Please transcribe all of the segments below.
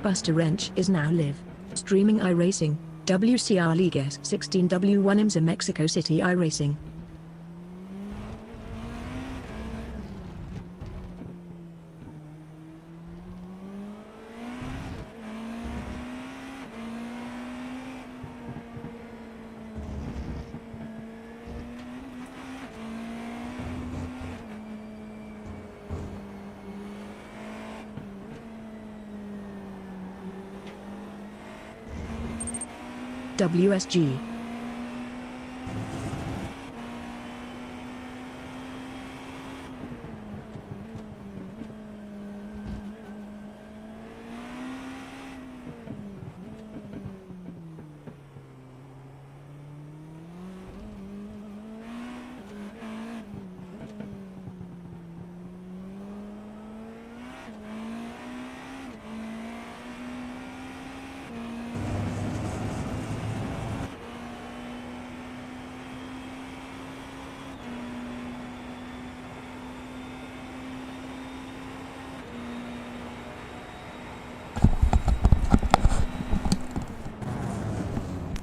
BustaWrench is now live streaming iRacing, WCR League S16W1 IMSA Mexico City iRacing. WSG.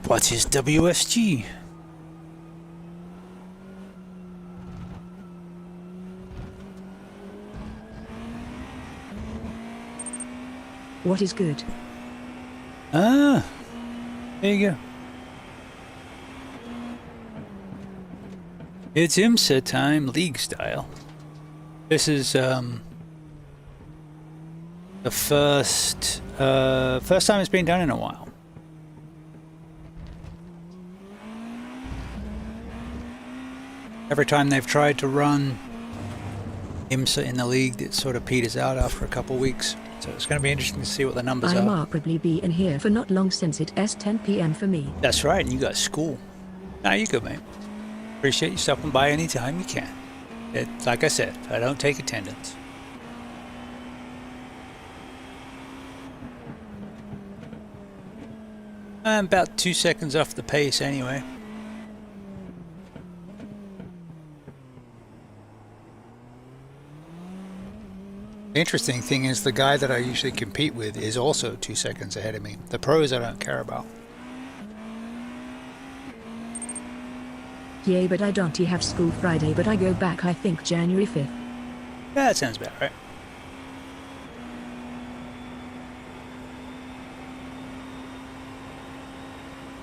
What is WSG? What is good? Ah, there you go. It's IMSA time, league style. This is the first time it's been done in a while. Every time they've tried to run IMSA in the league, it sort of peters out after a couple weeks. So it's going to be interesting to see what the numbers are. I'll probably be in here for not long since it's 10 p.m. for me. That's right, and you got school. Nah, you good, mate. Appreciate you stopping by anytime you can. Like I said, I don't take attendance. I'm about 2 seconds off the pace anyway. The interesting thing is the guy that I usually compete with is also 2 seconds ahead of me. The pros I don't care about. Yeah, but I don't have school Friday, but I go back I think January 5th. Yeah, that sounds about right.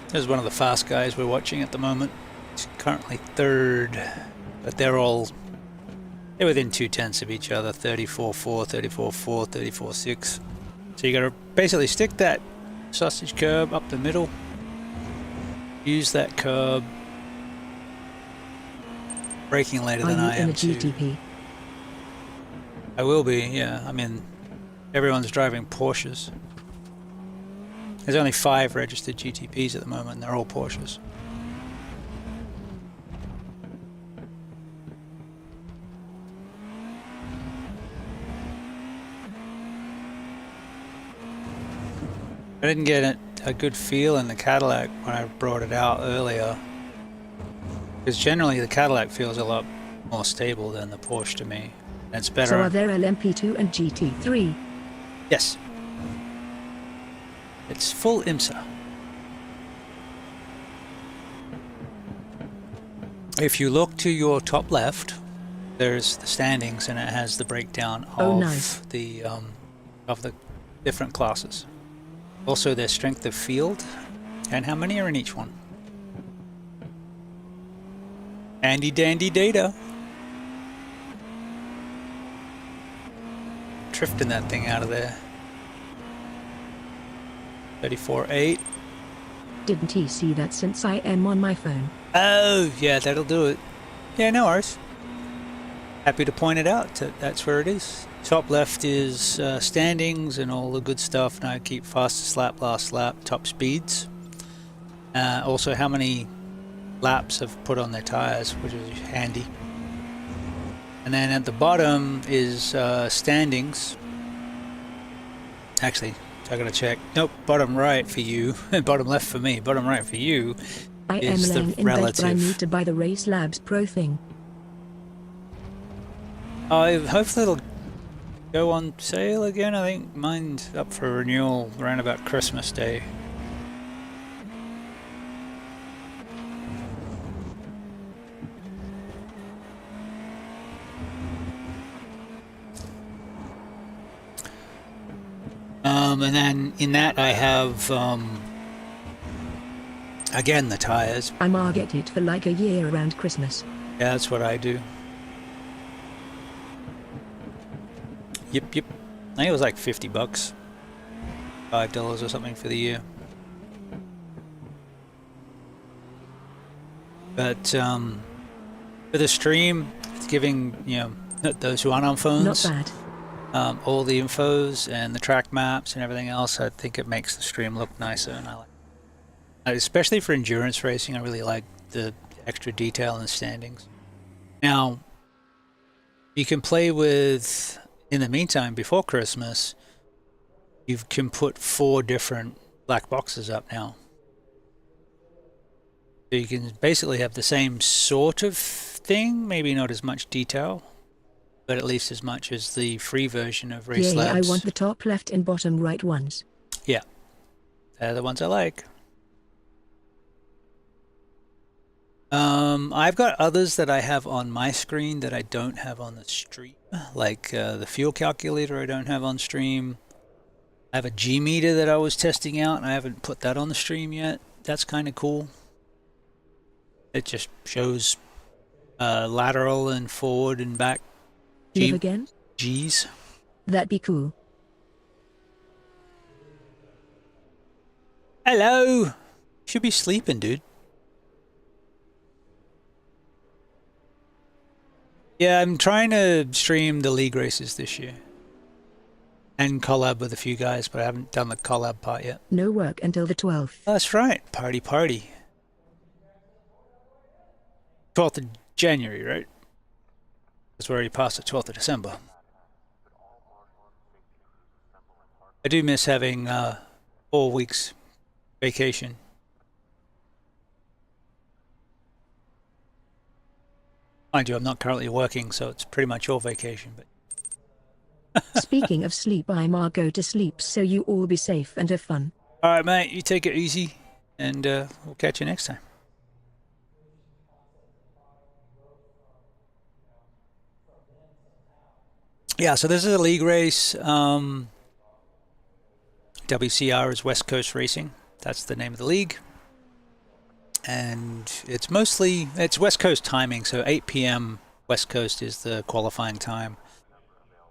There's one of the fast guys we're watching at the moment. He's currently third, but they're within 2/10 of each other, 34.4, 34.4, 34.6. So you got to basically stick that sausage curb up the middle, use that curb, braking later than I am too. GTP? I will be, yeah. I mean, everyone's driving Porsches. There's only 5 registered GTPs at the moment, and they're all Porsches. I didn't get a good feel in the Cadillac when I brought it out earlier, because generally the Cadillac feels a lot more stable than the Porsche to me. And it's better. So are there LMP2 and GT3? Yes. It's full IMSA. If you look to your top left, there's the standings, and it has the breakdown of the different classes. Also their strength of field and how many are in each one. Handy dandy data. Drifting that thing out of there. 34.8. Didn't he see that since I am on my phone? Oh, yeah, that'll do it. Yeah, no worries. Happy to point it out. That's where it is. Top left is standings and all the good stuff. And I keep fastest lap, last lap, top speeds. Also how many laps have put on their tires, which is handy. And then at the bottom is standings. Actually, I gotta check. Nope, bottom right for you, bottom left for me. Bottom right for you I is am the laying in relative. bed, but I need to buy the Race Labs Pro thing. Hopefully it'll go on sale again. I think mine's up for renewal around about Christmas Day. And then in that I have again the tires. I might get it for like a year around Christmas. Yeah, that's what I do. Yep. I think it was like $50, $5 or something for the year. But for the stream, it's giving, you know, those who aren't on phones, Not bad. all the infos and the track maps and everything else. I think it makes the stream look nicer, and I like it. Especially for endurance racing, I really like the extra detail in the standings. Now, you can play with, in the meantime, before Christmas, you can put 4 different black boxes up now. So you can basically have the same sort of thing, maybe not as much detail, but at least as much as the free version of Race Yeah, Labs. I want the top left and bottom right ones. Yeah, they're the ones I like. I've got others that I have on my screen that I don't have on the stream, like the fuel calculator I don't have on stream. I have a G meter that I was testing out, and I haven't put that on the stream yet. That's kind of cool. It just shows lateral and forward and back Live again? G's. That'd be cool. Hello! Should be sleeping, dude. Yeah, I'm trying to stream the league races this year. And collab with a few guys, but I haven't done the collab part yet. No work until the 12th. That's right. Party. 12th of January, right? Because we're already past the 12th of December. I do miss having 4 weeks vacation. Mind you, I'm not currently working, so it's pretty much all vacation. But Speaking of sleep, I might go to sleep, so you all be safe and have fun. all right, mate, you take it easy, and we'll catch you next time. Yeah, so this is a league race. WCR is West Coast Racing. That's the name of the league. And it's West Coast timing, so 8 p.m. West Coast is the qualifying time.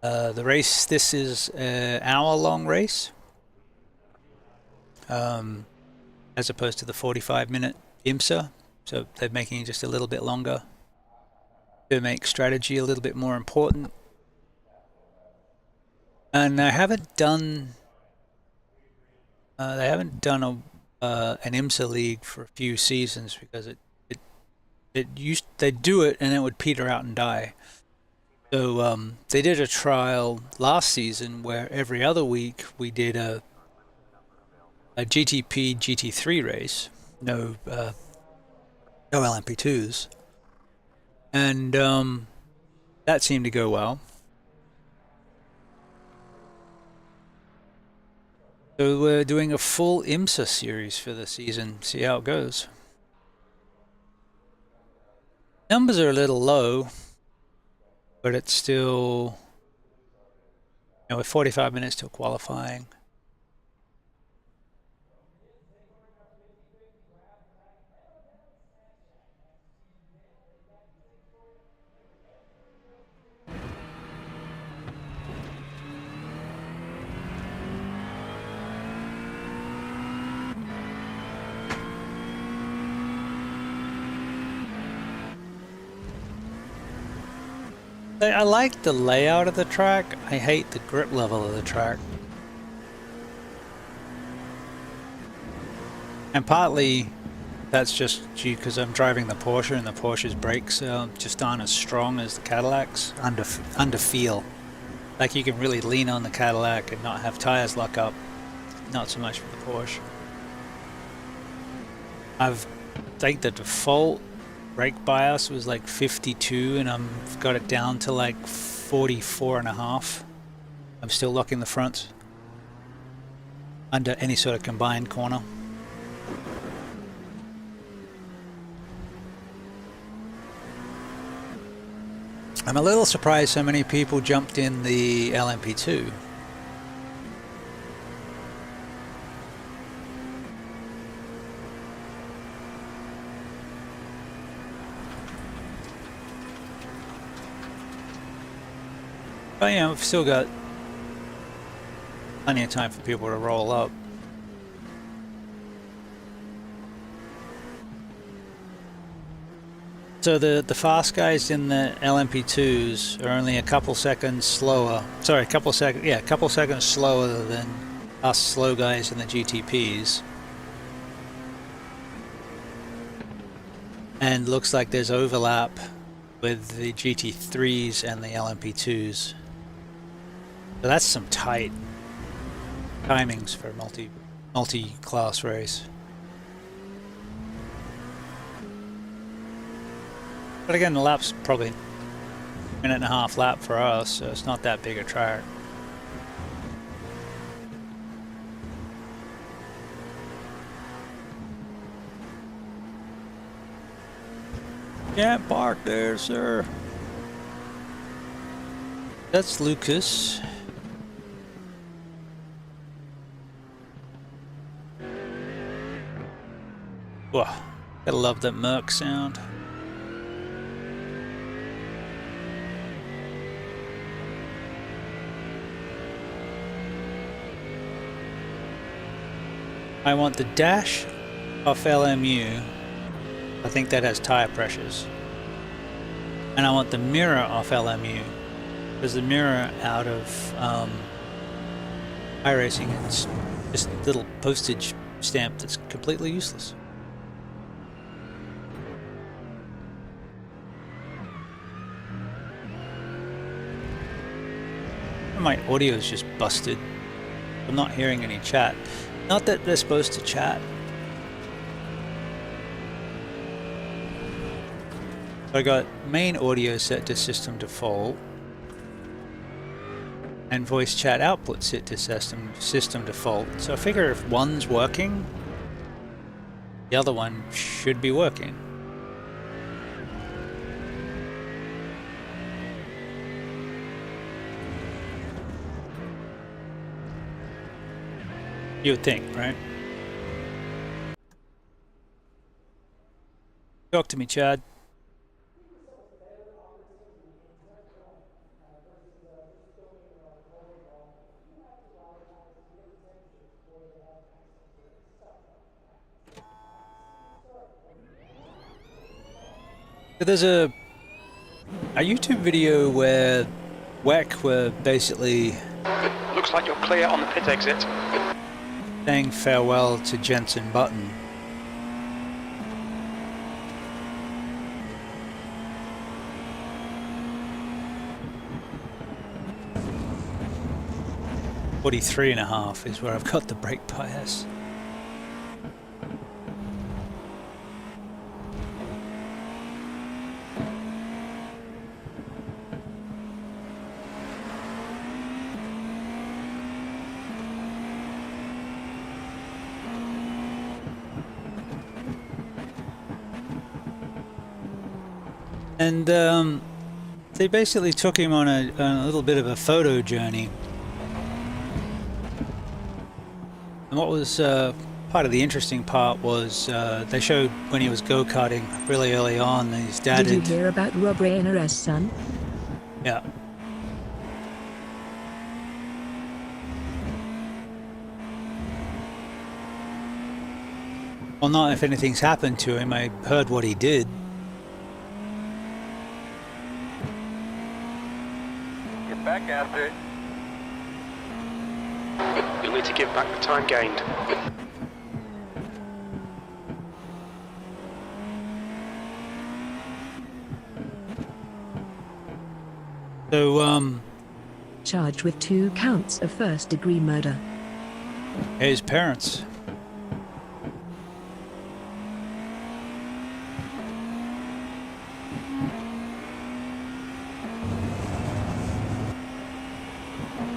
The race, this is an hour-long race, as opposed to the 45-minute IMSA. So they're making it just a little bit longer to make strategy a little bit more important. And I haven't done they haven't done an IMSA league for a few seasons because they'd do it and it would peter out and die. So they did a trial last season where every other week we did a GTP GT3 race, no LMP2s, and that seemed to go well. So we're doing a full IMSA series for the season, see how it goes. Numbers are a little low, but it's still, you know, with 45 minutes till qualifying. I like the layout of the track. I hate the grip level of the track. And partly that's just because I'm driving the Porsche and the Porsche's brakes just aren't as strong as the Cadillac's under feel. Like you can really lean on the Cadillac and not have tires lock up. Not so much for the Porsche. I think the default brake bias was like 52 and I've got it down to like 44.5. I'm still locking the fronts under any sort of combined corner. I'm a little surprised so many people jumped in the LMP2. But yeah, we've still got plenty of time for people to roll up. So the fast guys in the LMP2s are only a couple seconds slower. Sorry, a couple seconds slower than us slow guys in the GTPs. And looks like there's overlap with the GT3s and the LMP2s. So that's some tight timings for a multi-class race. But again, the lap's probably a minute and a half lap for us, so it's not that big a track. Can't park there, sir. That's Lucas. Whoa, gotta love that Merc sound. I want the dash off LMU. I think that has tire pressures. And I want the mirror off LMU. Because the mirror out of iRacing is just a little postage stamp that's completely useless. My audio is just busted. I'm not hearing any chat. Not that they're supposed to chat. So I got main audio set to system default and voice chat output set to system default. So I figure if one's working, the other one should be working. You would think, right? Talk to me, Chad. There's a YouTube video where WEC were basically... Looks like you're clear on the pit exit. Saying farewell to Jensen Button. .43.5 is where I've got the brake bias. And they basically took him on a little bit of a photo journey. And what was part of the interesting part was they showed when he was go-karting really early on, his dad Did you hear about Rob Rayner's son? Yeah. Well, not if anything's happened to him. I heard what he did. Back after it. You'll need to give back the time gained. So, Charged with 2 counts of first-degree murder. his parents.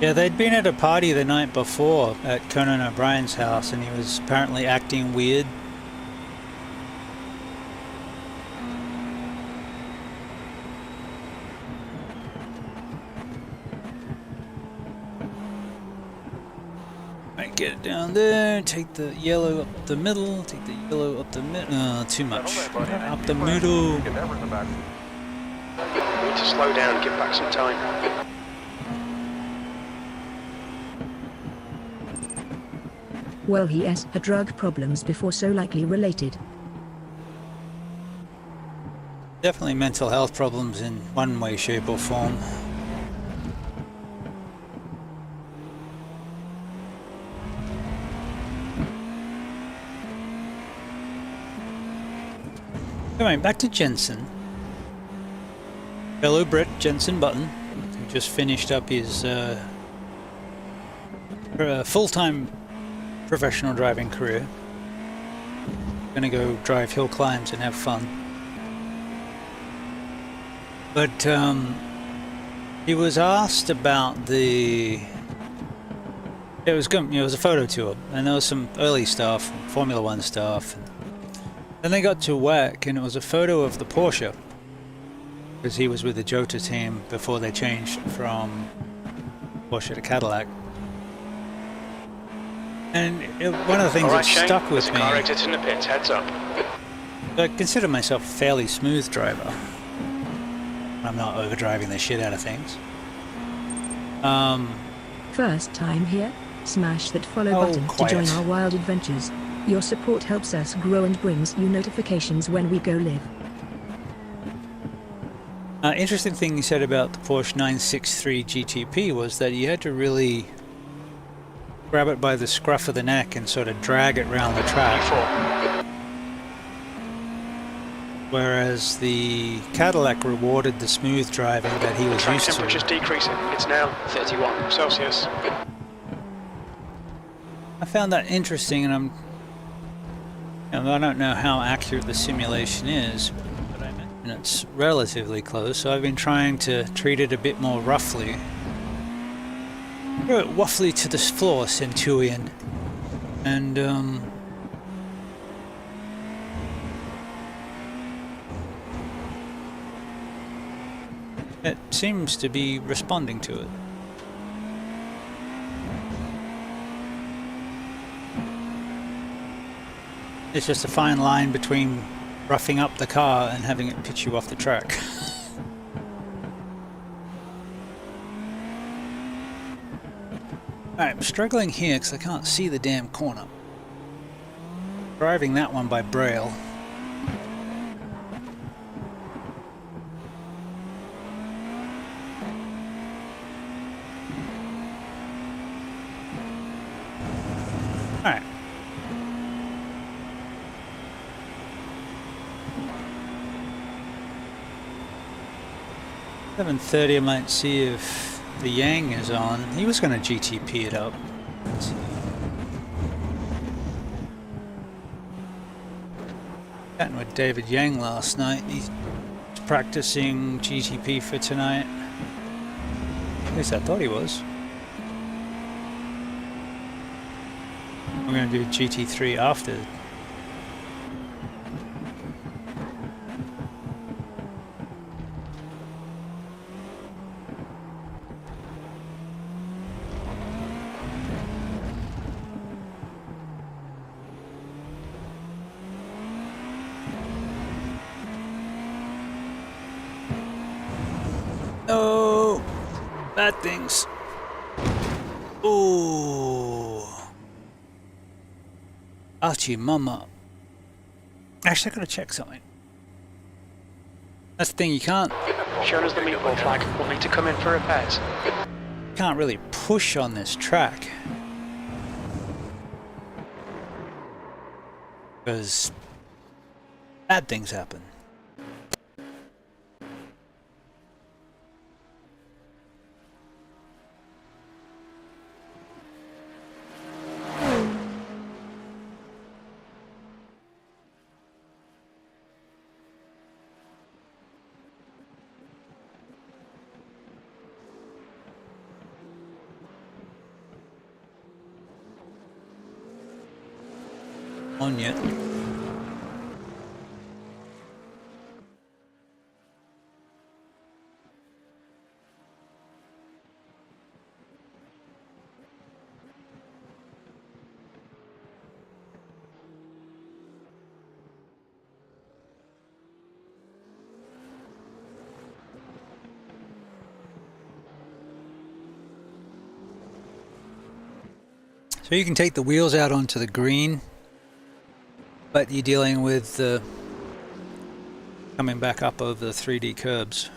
Yeah, they'd been at a party the night before at Conan O'Brien's house, and he was apparently acting weird. Right, get it down there, take the yellow up the middle, take the yellow up the middle. Too much. Up the middle. We need to slow down, give back some time. Well, he has had drug problems before, so likely related. Definitely mental health problems in one way, shape or form. Anyway, back to Jensen. Fellow Brit Jensen Button, who just finished up his full-time professional driving career. Gonna go drive hill climbs and have fun. But he was asked about the. It was a photo tour, and there was some early stuff, Formula One stuff. Then they got to WEC, and it was a photo of the Porsche, because he was with the Jota team before they changed from Porsche to Cadillac. And one of the things that stuck with me. Car exit in the pits, heads up. I consider myself a fairly smooth driver. I'm not overdriving the shit out of things. First time here? Smash that follow button to join our wild adventures. Your support helps us grow and brings you notifications when we go live. Interesting thing he said about the Porsche 963 GTP was that you had to really grab it by the scruff of the neck and sort of drag it around the track. Whereas the Cadillac rewarded the smooth driving that he was used to. Temperature's decreasing. It's now 31 Celsius. I found that interesting, and I don't know how accurate the simulation is, but I imagine it's relatively close, so I've been trying to treat it a bit more roughly. Throw it roughly to the floor, Centurion. And, it seems to be responding to it. It's just a fine line between roughing up the car and having it pitch you off the track. Alright, I'm struggling here because I can't see the damn corner. Driving that one by braille. Alright. $7:30, I might see if the Yang is on. He was going to GTP it up. Let's see. Chatting with David Yang last night. He's practicing GTP for tonight. At least I thought he was. We're going to do GT3 after. No! Bad things. Ooh. Archie, mama. Actually, I gotta check something. That's the thing, you can't. Shown us the meatball flag. We'll need to come in for repairs. Can't really push on this track. Because bad things happen. on yet. So you can take the wheels out onto the green, but you're dealing with coming back up over the 3D curbs.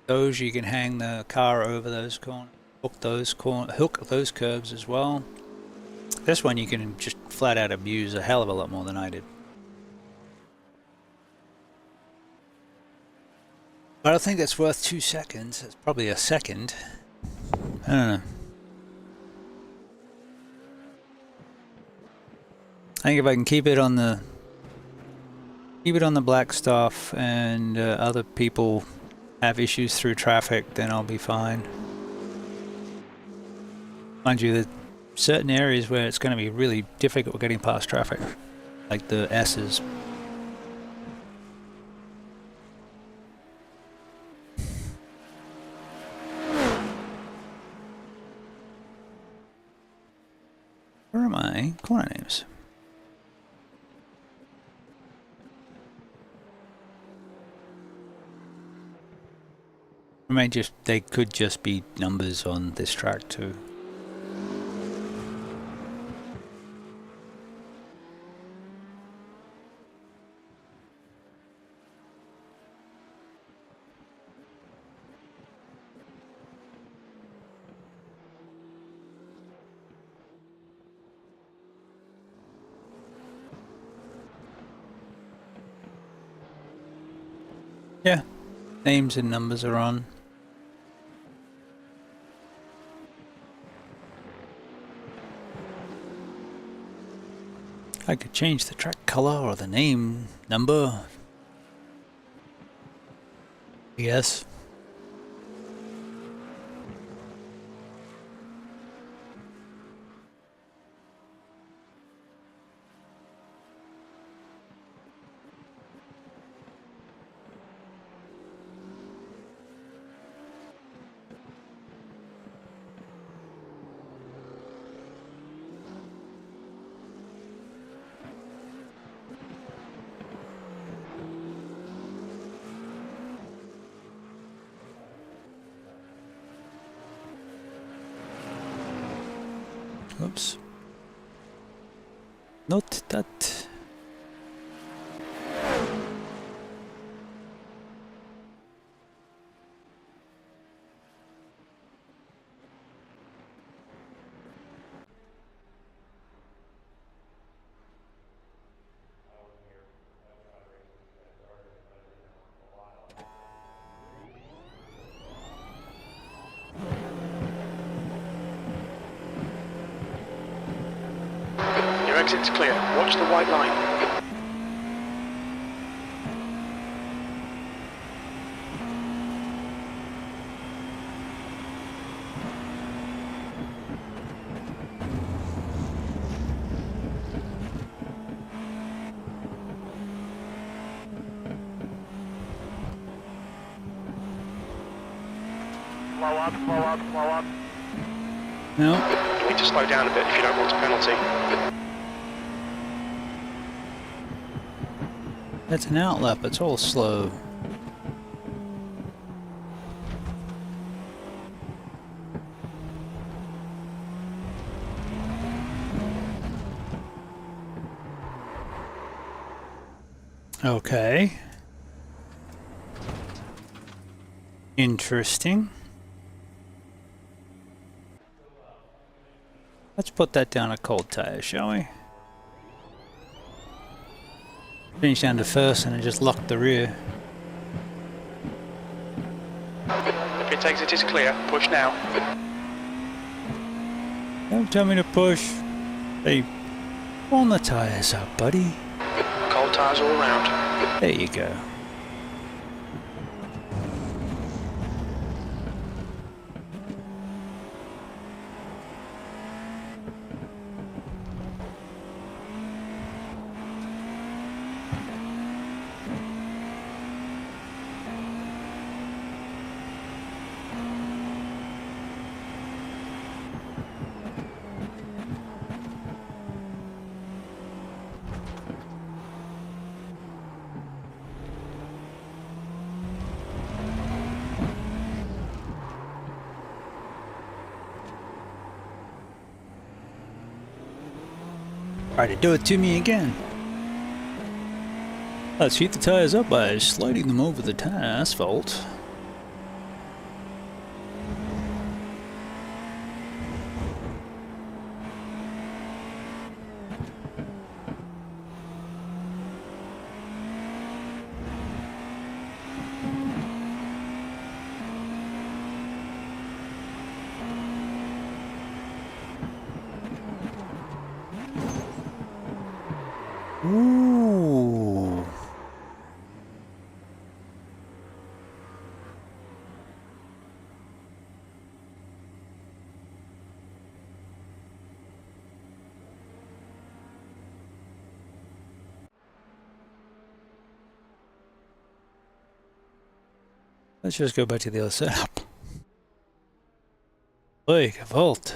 Those you can hang the car over those corners, hook those curbs as well. This one you can just flat out abuse a hell of a lot more than I did. But I think that's worth 2 seconds. It's probably a second. I don't know. I think if I can keep it on the black stuff and other people have issues through traffic, then I'll be fine. Mind you, there's certain areas where it's going to be really difficult getting past traffic, like the S's. Where are my corner names? They could just be numbers on this track too. Yeah, names and numbers are on. I could change the track color or the name number. Yes. Oops. Not that. Exit's clear. Watch the white line. Slow up, slow up, slow up. No. You need to slow down a bit if you don't want a penalty. That's an outlap, it's all slow. Okay. Interesting. Let's put that down a cold tire, shall we? Finish down to first and then just lock the rear. The pit exit is clear. Push now. Don't tell me to push. Hey, warm the tires up, buddy. Cold tires all around. There you go. Try to do it to me again. Let's heat the tires up by sliding them over the asphalt. Ooh. Let's just go back to the other setup. Like a vault.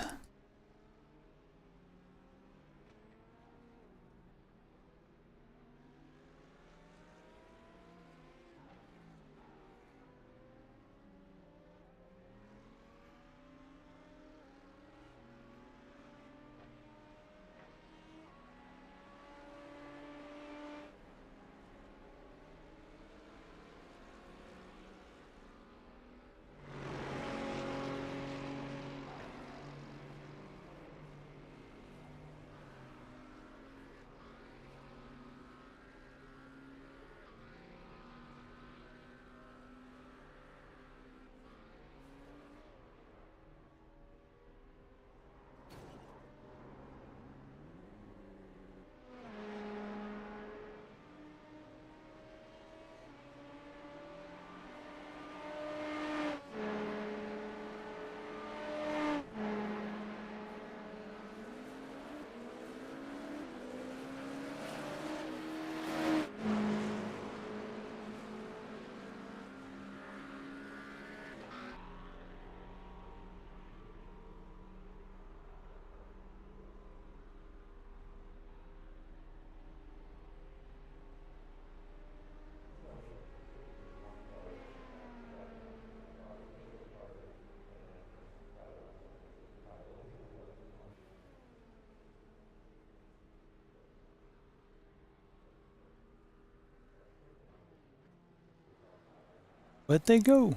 Where'd they go?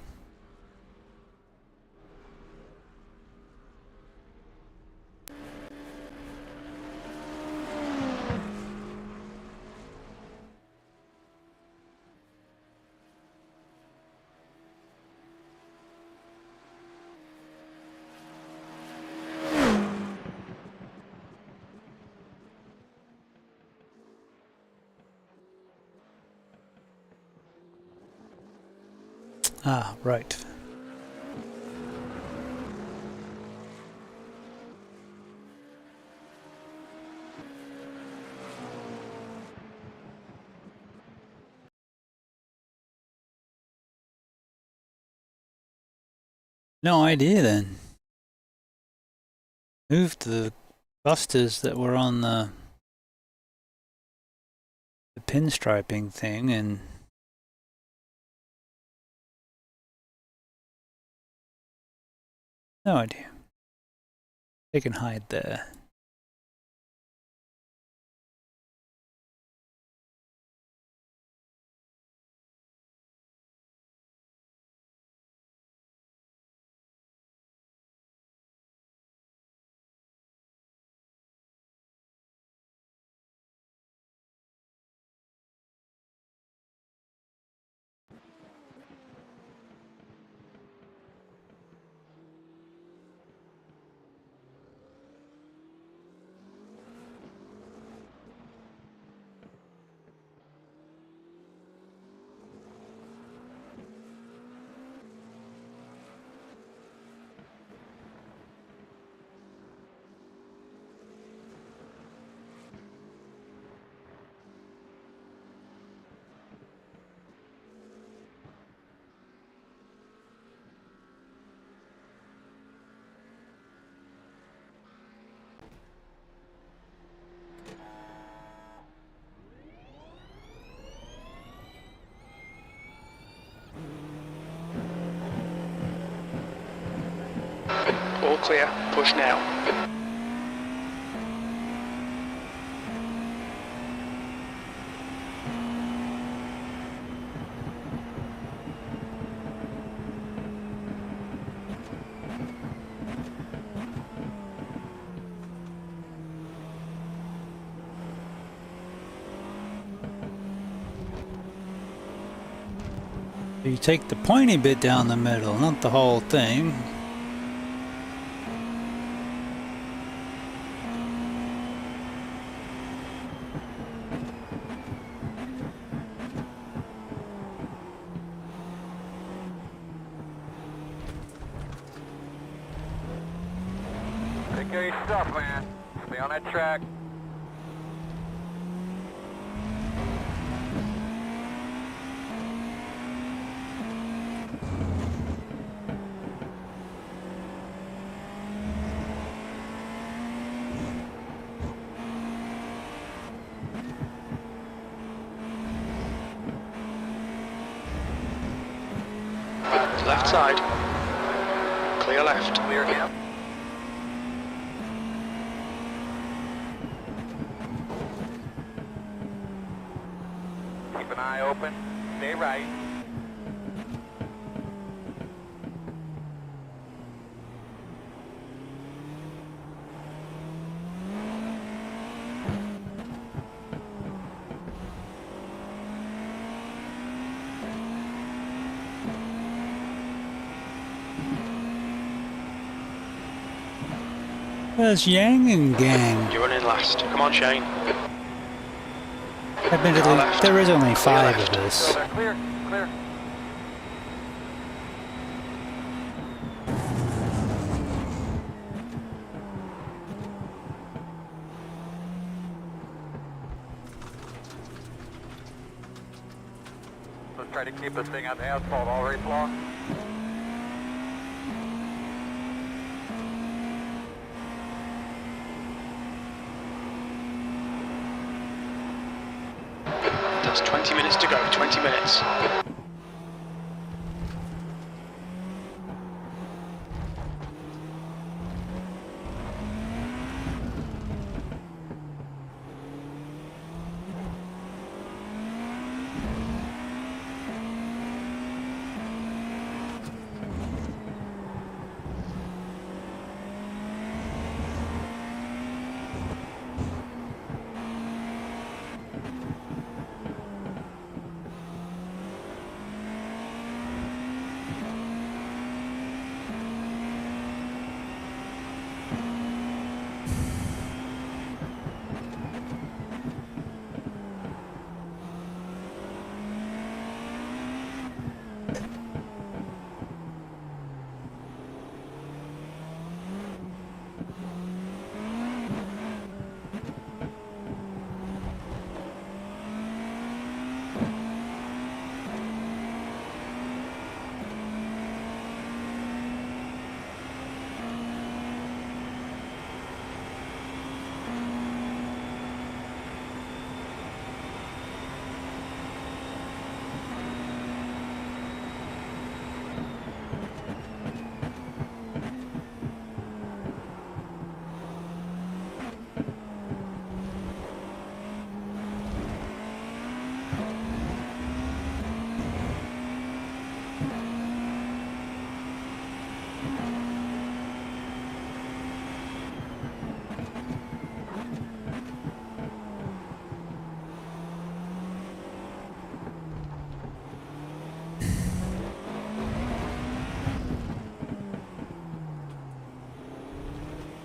Ah, right. No idea then. Moved the busters that were on the pinstriping thing and no idea. They can hide there. All clear, push now. You take the pointy bit down the middle, not the whole thing. Take care of your stuff, man. Stay on that track. Left side. Clear left. Clear him. Keep an eye open. Stay right. Where's Yang and gang? You're running last. Come on, Shane. Admittedly, there is only 5 of So us. they're clear. Clear. Let's try to keep this thing on the asphalt all race long. That's 20 minutes to go. 20 minutes.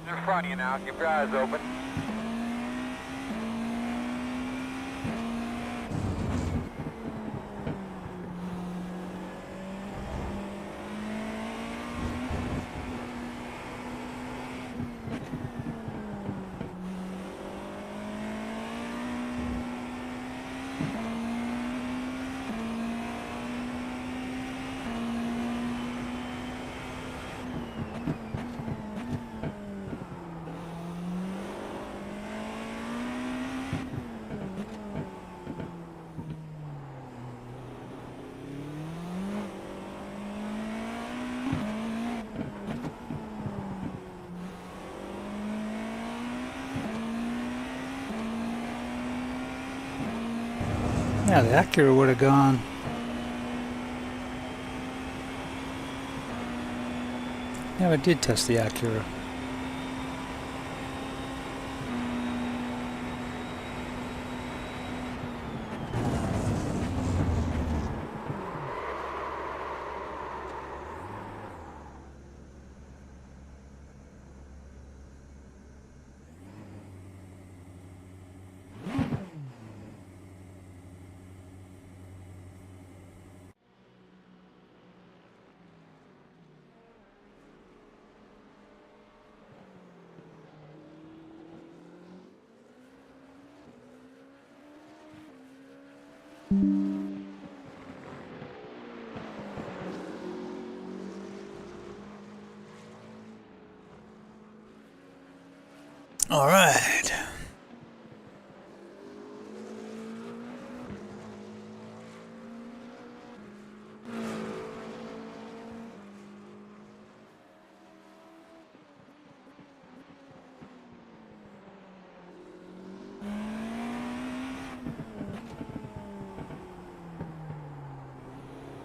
In front of you now. Keep your eyes open. Yeah, the Acura would have gone. Yeah, I did test the Acura. All right.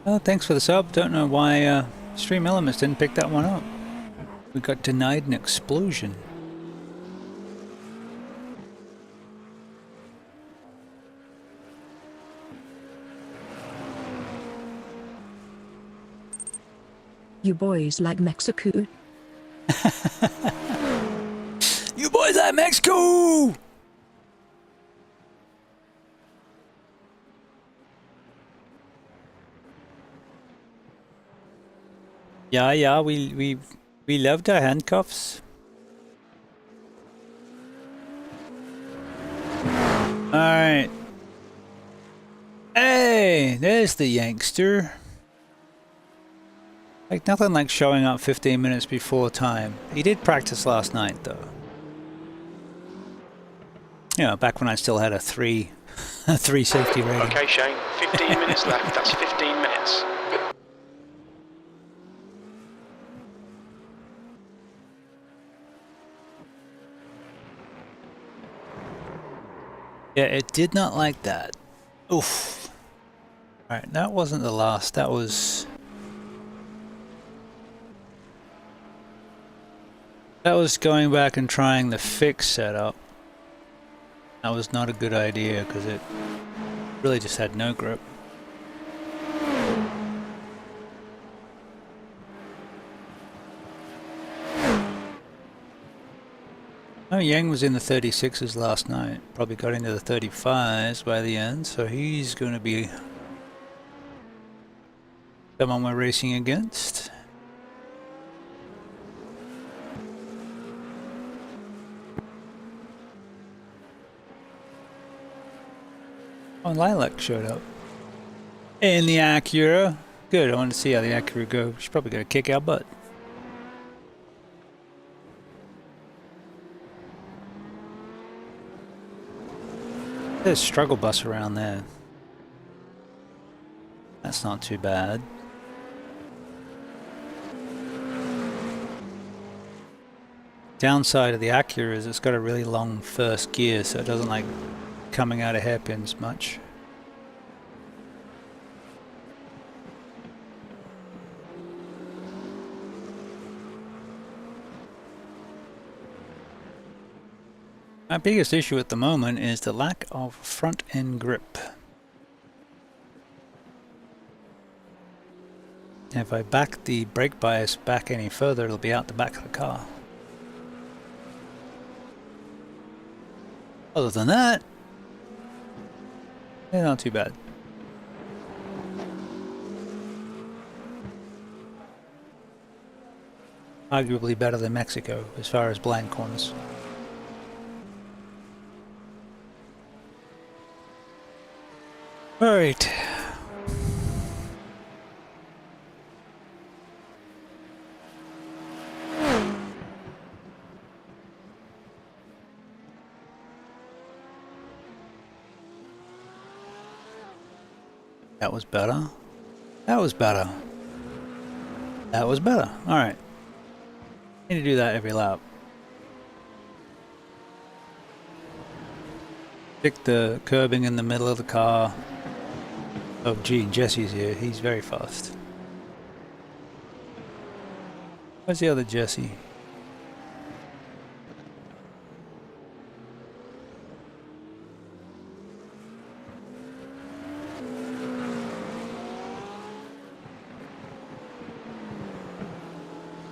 Oh, thanks for the sub. Don't know why Stream Elements didn't pick that one up. We got denied an explosion. You boys like Mexico? You boys like Mexico! Yeah, we loved our handcuffs. Alright. Hey, there's the Yankster. Like nothing like showing up 15 minutes before time. He did practice last night though. You know, back when I still had a three safety rating. Okay, Shane, 15 minutes left. That's 15 minutes. Yeah, it did not like that. Oof. Alright, that wasn't the last. That was going back and trying the fix setup. That was not a good idea because it really just had no grip. Oh, Yang was in the 36s last night. Probably got into the 35s by the end, so he's going to be someone we're racing against. Oh, Lilac showed up. In the Acura. Good, I want to see how the Acura goes. She's probably going to kick our butt. There's a struggle bus around there. That's not too bad. Downside of the Acura is it's got a really long first gear, so it doesn't like coming out of hairpins much. My biggest issue at the moment is the lack of front end grip. If I back the brake bias back any further, it'll be out the back of the car. Other than that, yeah, not too bad. Arguably better than Mexico as far as blind corners. All right. That was better. That was better. That was better. All right. Need to do that every lap. Stick the curbing in the middle of the car. Oh gee, Jesse's here. He's very fast. Where's the other Jesse?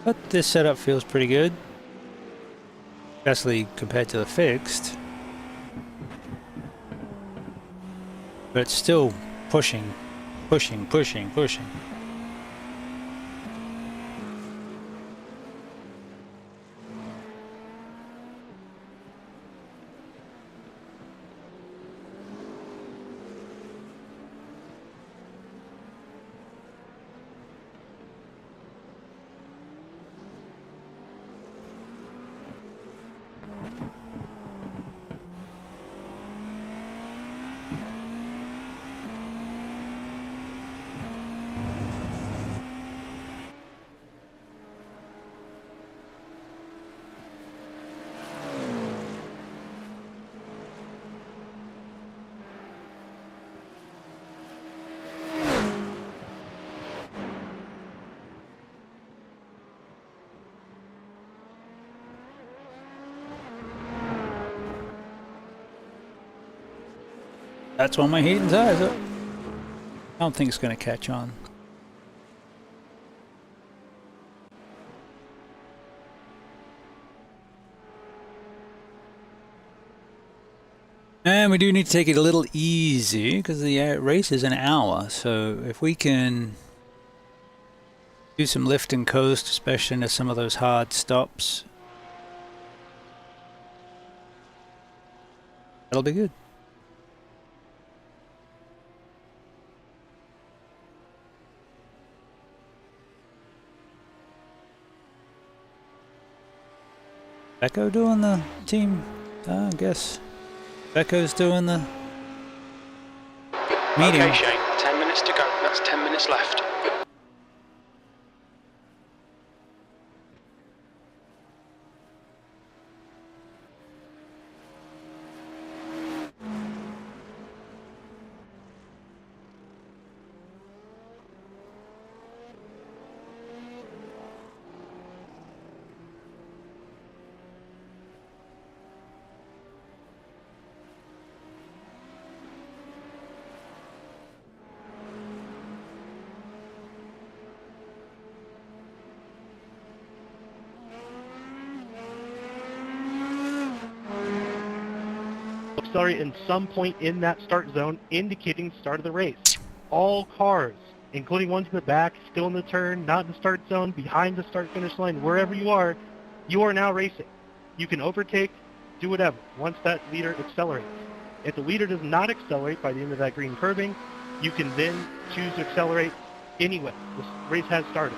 But this setup feels pretty good, especially compared to the fixed. But it's still pushing, pushing, pushing, pushing. That's on my heating tires. I don't think it's going to catch on. And we do need to take it a little easy because the race is an hour. So if we can do some lift and coast, especially into some of those hard stops, that'll be good. Becco doing the team, I guess. Becco's doing the medium. Okay, Shane, 10 minutes to go. That's 10 minutes left. Accelerate in some point in that start zone, indicating the start of the race. All cars, including ones in the back, still in the turn, not in the start zone, behind the start-finish line, wherever you are now racing. You can overtake, do whatever, once that leader accelerates. If the leader does not accelerate by the end of that green curbing, you can then choose to accelerate anyway. The race has started.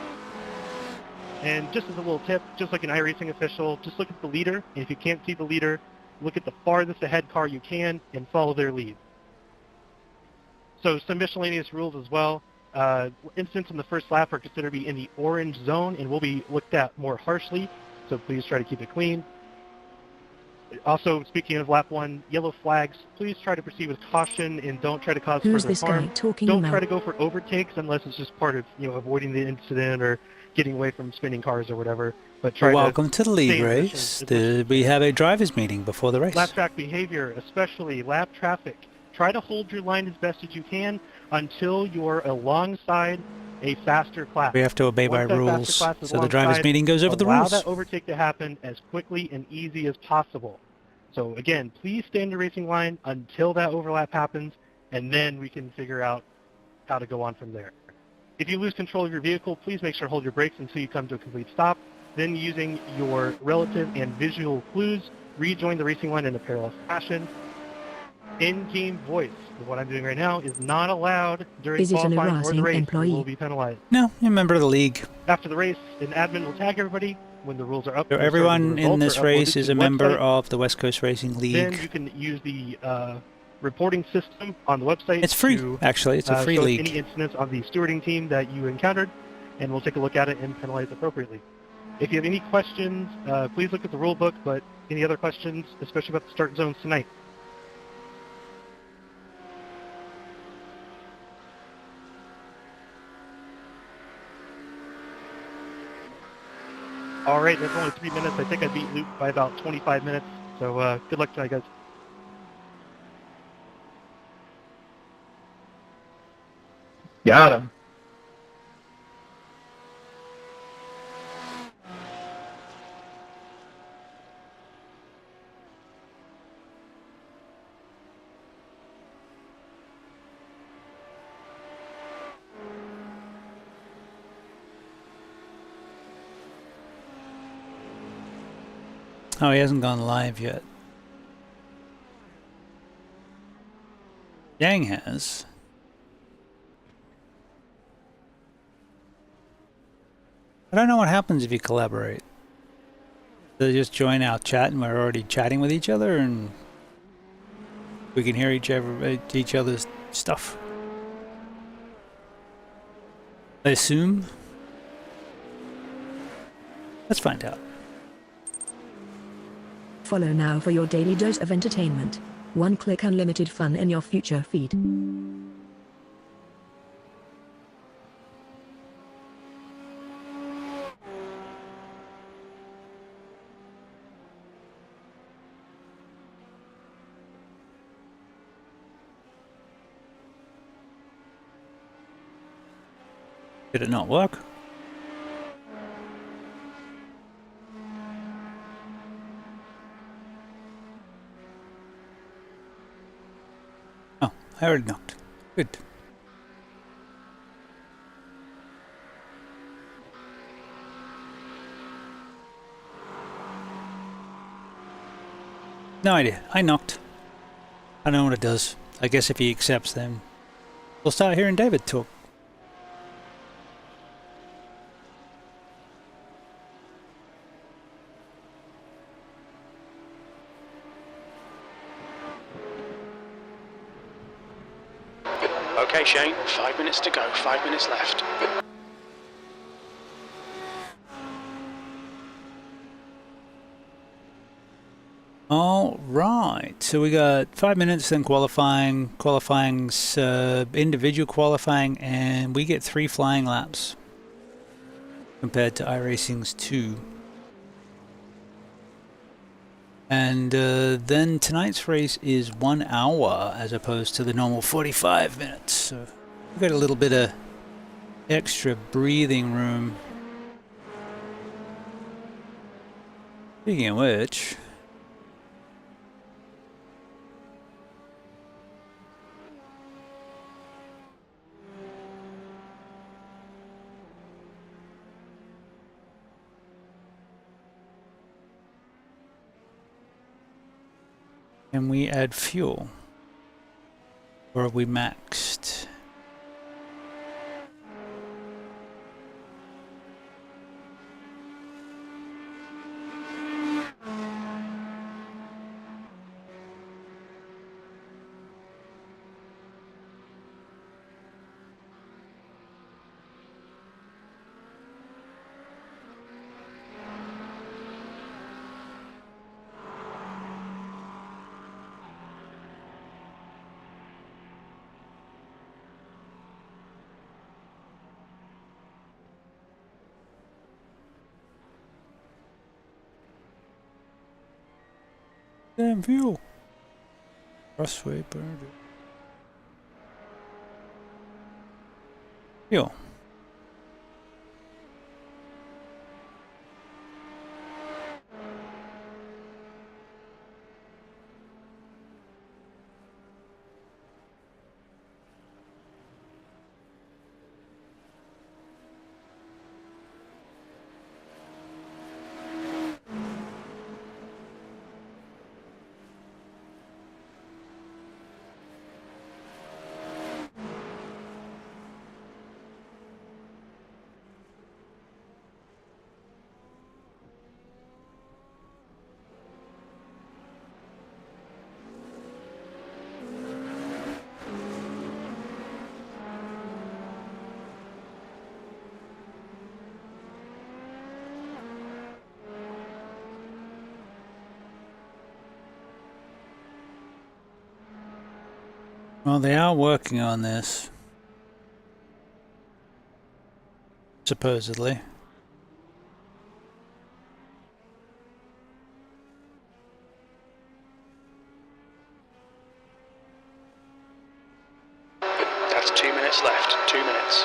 And just as a little tip, just like an iRacing official, just look at the leader, and if you can't see the leader, look at the farthest ahead car you can and follow their lead. So some miscellaneous rules as well. Incidents in the first lap are considered to be in the orange zone and will be looked at more harshly, so please try to keep it clean. Also, speaking of lap 1, yellow flags, please try to proceed with caution and don't try to cause Who's further this harm. guy talking Don't about? try to go for overtakes unless it's just part of, avoiding the incident or getting away from spinning cars or whatever. But try Welcome to the lead stay in race. position as much as you We can. have a drivers meeting before the race. Lap track behavior, especially lap traffic. Try to hold your line as best as you can until you're alongside a faster class. We have to obey by Once that faster rules. class is So the drivers alongside, meeting goes over the allow rules. that overtake to happen as quickly and easy as possible. So again, please stay in the racing line until that overlap happens, and then we can figure out how to go on from there. If you lose control of your vehicle, please make sure to hold your brakes until you come to a complete stop. Then using your relative and visual clues, rejoin the racing line in a parallel fashion. In-game voice, what I'm doing right now, is not allowed during Is it an qualifying or the harassing race. employee? You will be penalized. No, you're a member of the league. After the race, an admin will tag everybody when the rules are up. So when everyone the in results this are race uploaded is to a the member website. of the West Coast Racing League. Then you can use the reporting system on the website. It's free, to, actually. It's a free show us league. any incidents on the stewarding team that you encountered, and we'll take a look at it and penalize appropriately. If you have any questions, please look at the rule book, but any other questions, especially about the start zones tonight? All right, that's only 3 minutes. I think I beat Luke by about 25 minutes, so good luck tonight, guys. Got him. Oh, he hasn't gone live yet. Yang has. I don't know what happens if you collaborate. They just join our chat and we're already chatting with each other and we can hear each other's stuff. I assume. Let's find out. Follow now for your daily dose of entertainment. One-click unlimited fun in your future feed. Did it not work? Oh, I already knocked. Good. No idea. I knocked. I don't know what it does. I guess if he accepts, then we'll start hearing David talk. Okay, Shane, 5 minutes to go, 5 minutes left. All right, so we got 5 minutes, then qualifying's individual qualifying, and we get 3 flying laps compared to iRacing's 2. And then tonight's race is 1 hour as opposed to the normal 45 minutes. So we've got a little bit of extra breathing room. Speaking of which, can we add fuel? Or are we maxed? Damn fuel. Crossway burned. Fuel. Well, they are working on this. Supposedly. That's 2 minutes left, 2 minutes.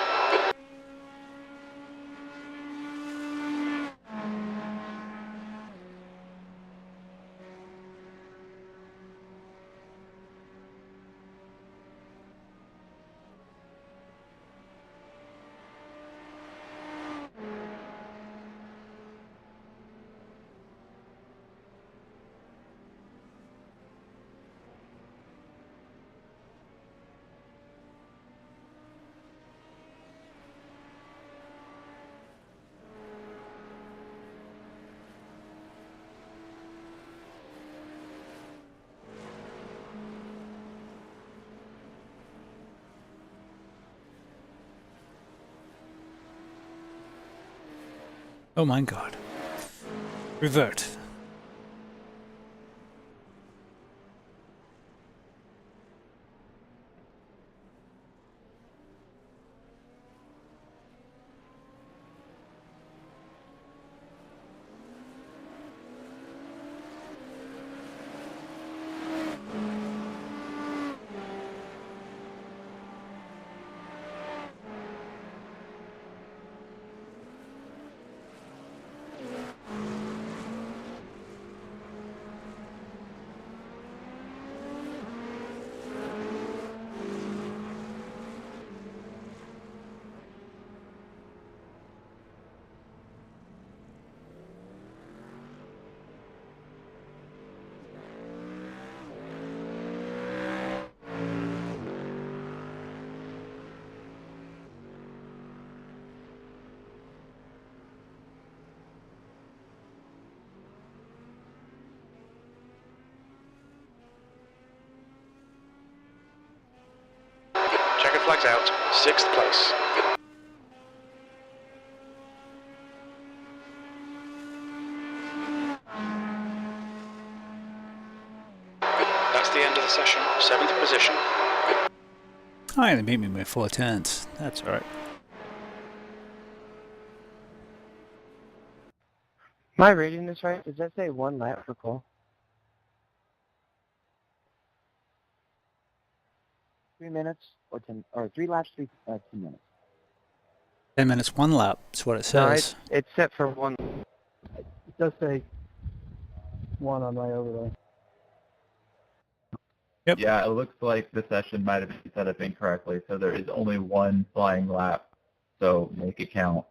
Oh my god. Revert. laps out, 6th place. That's the end of the session, 7th position. Oh, they beat me by 4 turns. That's alright. Am I reading this right? Does that say 1 lap for Cole? 3 minutes or 10, or 3 laps, 2 minutes. 10 minutes, 1 lap. That's what it No, says. it's set for 1. It does say 1 on my overlay. Yep. Yeah, it looks like the session might have been set up incorrectly, so there is only 1 flying lap, so make it count.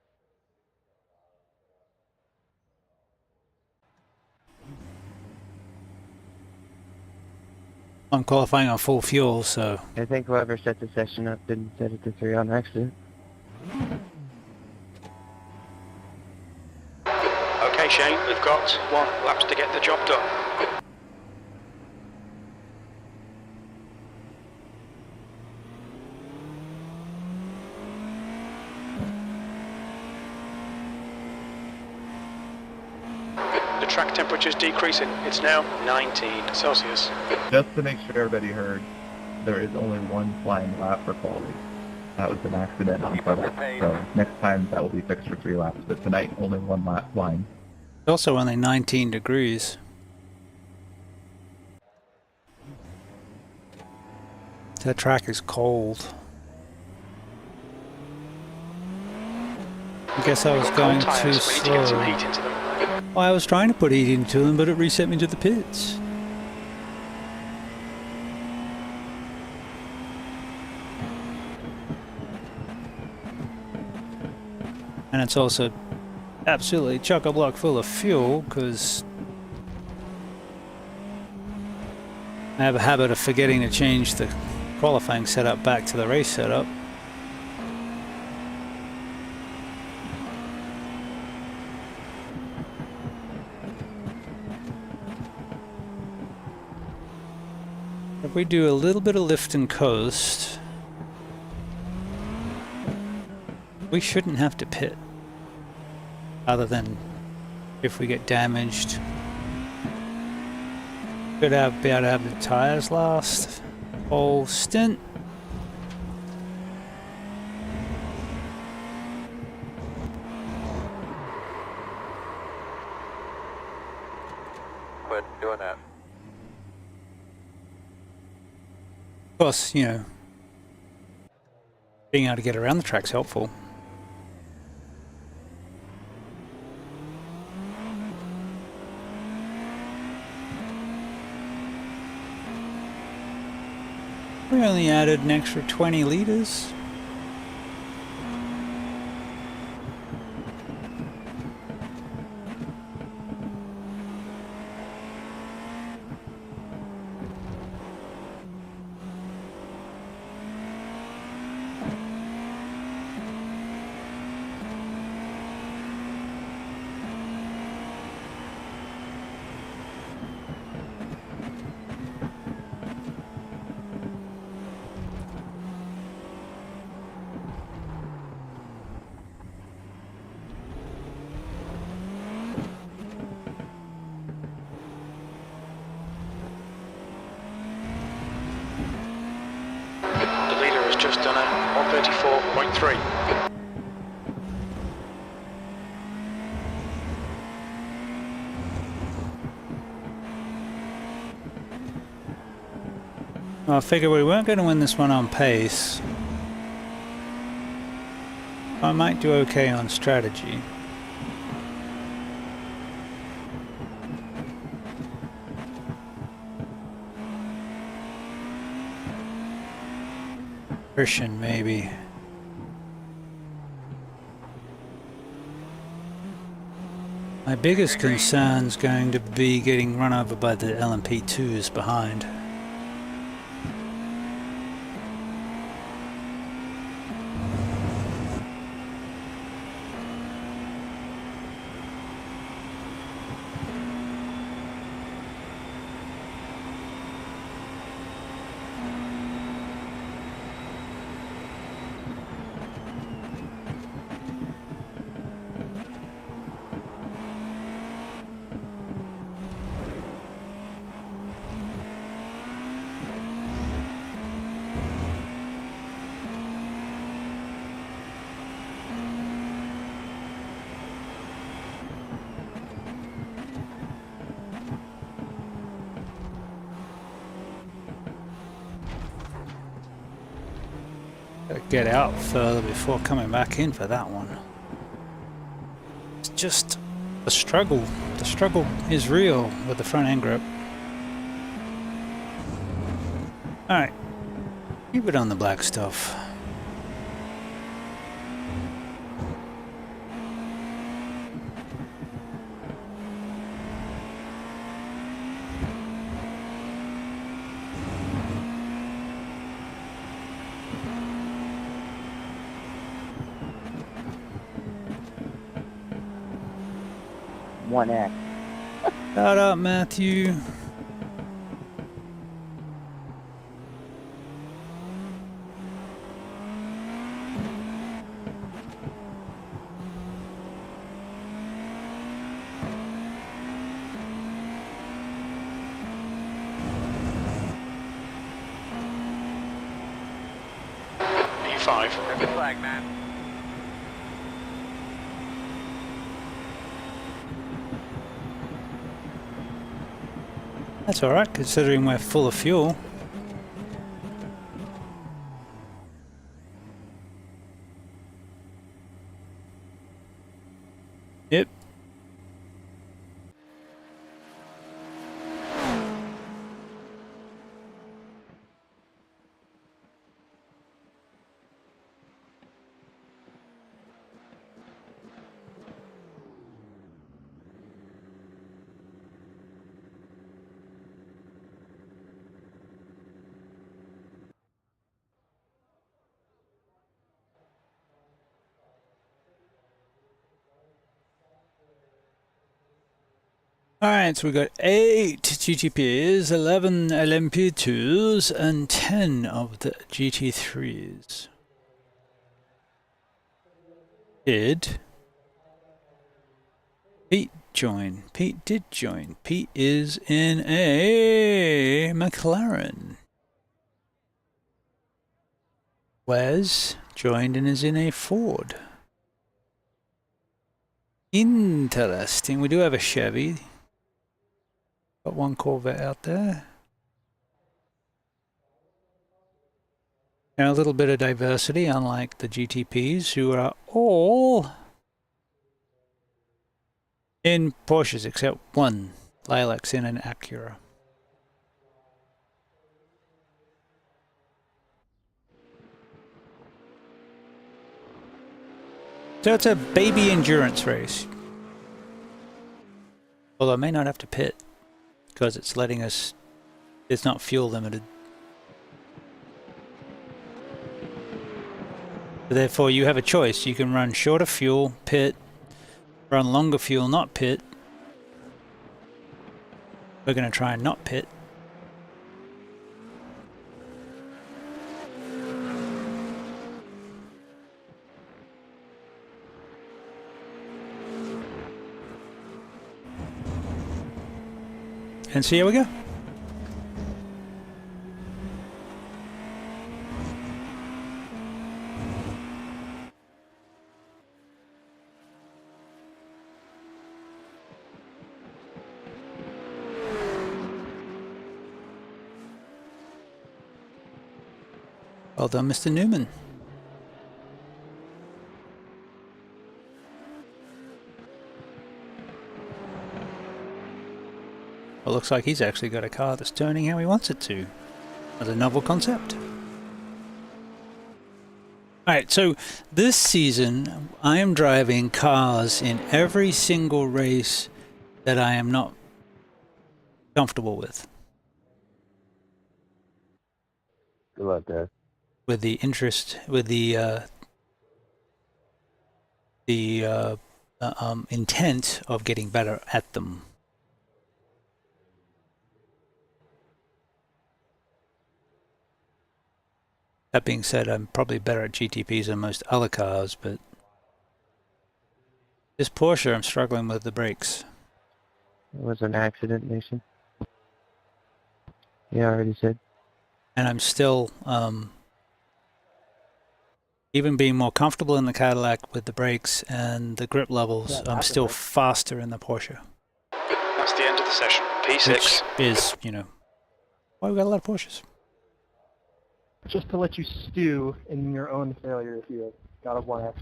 I'm qualifying on full fuel, so I think whoever set the session up didn't set it to 3 on accident. Okay, Shane, we've got 1 laps to get the job done. The track temperature's decreasing. It's now 19 Celsius. Just to make sure everybody heard, there is only 1 flying lap for quality. That was an accident on purpose, so next time that will be fixed for 3 laps, but tonight only 1 lap flying. it's also only 19 degrees. That track is cold. I guess I was going Cold too tyres, we need to get some slow. heat into them. Well, I was trying to put heat into them, but it reset me to the pits. And it's also absolutely chock-a-block full of fuel, because I have a habit of forgetting to change the qualifying setup back to the race setup. If we do a little bit of lift and coast, we shouldn't have to pit, other than if we get damaged. Could be able to have the tires last whole stint. Quit doing that. Of course, you know, being able to get around the track's helpful. We only added an extra 20 liters. The leader has just done a 134.3. Well, I figured we weren't going to win this one on pace. I might do okay on strategy. Christian, maybe. My biggest concern's going to be getting run over by the LMP2s behind. Gotta get out further before coming back in for that one. It's just the struggle. The struggle is real with the front end grip. Alright. Keep it on the black stuff. One X. Shout out, Matthew. E5. Good flag, man. That's alright, considering we're full of fuel. Yep. Alright, so we got 8 GTPs, 11 LMP2s, and 10 of the GT3s. Did Pete join? Pete did join. Pete is in a McLaren. Wes joined and is in a Ford. Interesting. We do have a Chevy. Got one Corvette out there. And a little bit of diversity, unlike the GTPs, who are all in Porsches, except one. Lilacs in an Acura. So it's a baby endurance race. Although I may not have to pit, because it's letting us, it's not fuel limited. So therefore you have a choice. You can run shorter fuel, pit, run longer fuel, not pit. We're going to try and not pit. And see how we go. Well done, Mr. Newman. Well, looks like he's actually got a car that's turning how he wants it to. That's a novel concept. Alright, so this season I am driving cars in every single race that I am not comfortable with. Good luck, guys. With the interest, with the intent of getting better at them. That being said, I'm probably better at GTPs than most other cars, but this Porsche, I'm struggling with the brakes. It was an accident, Nation. Yeah, I already said. And I'm still, even being more comfortable in the Cadillac with the brakes and the grip levels, I'm still faster in the Porsche. That's the end of the session. P6. Which is, you know, why we got a lot of Porsches. just to let you stew in your own failure if you got a 1X.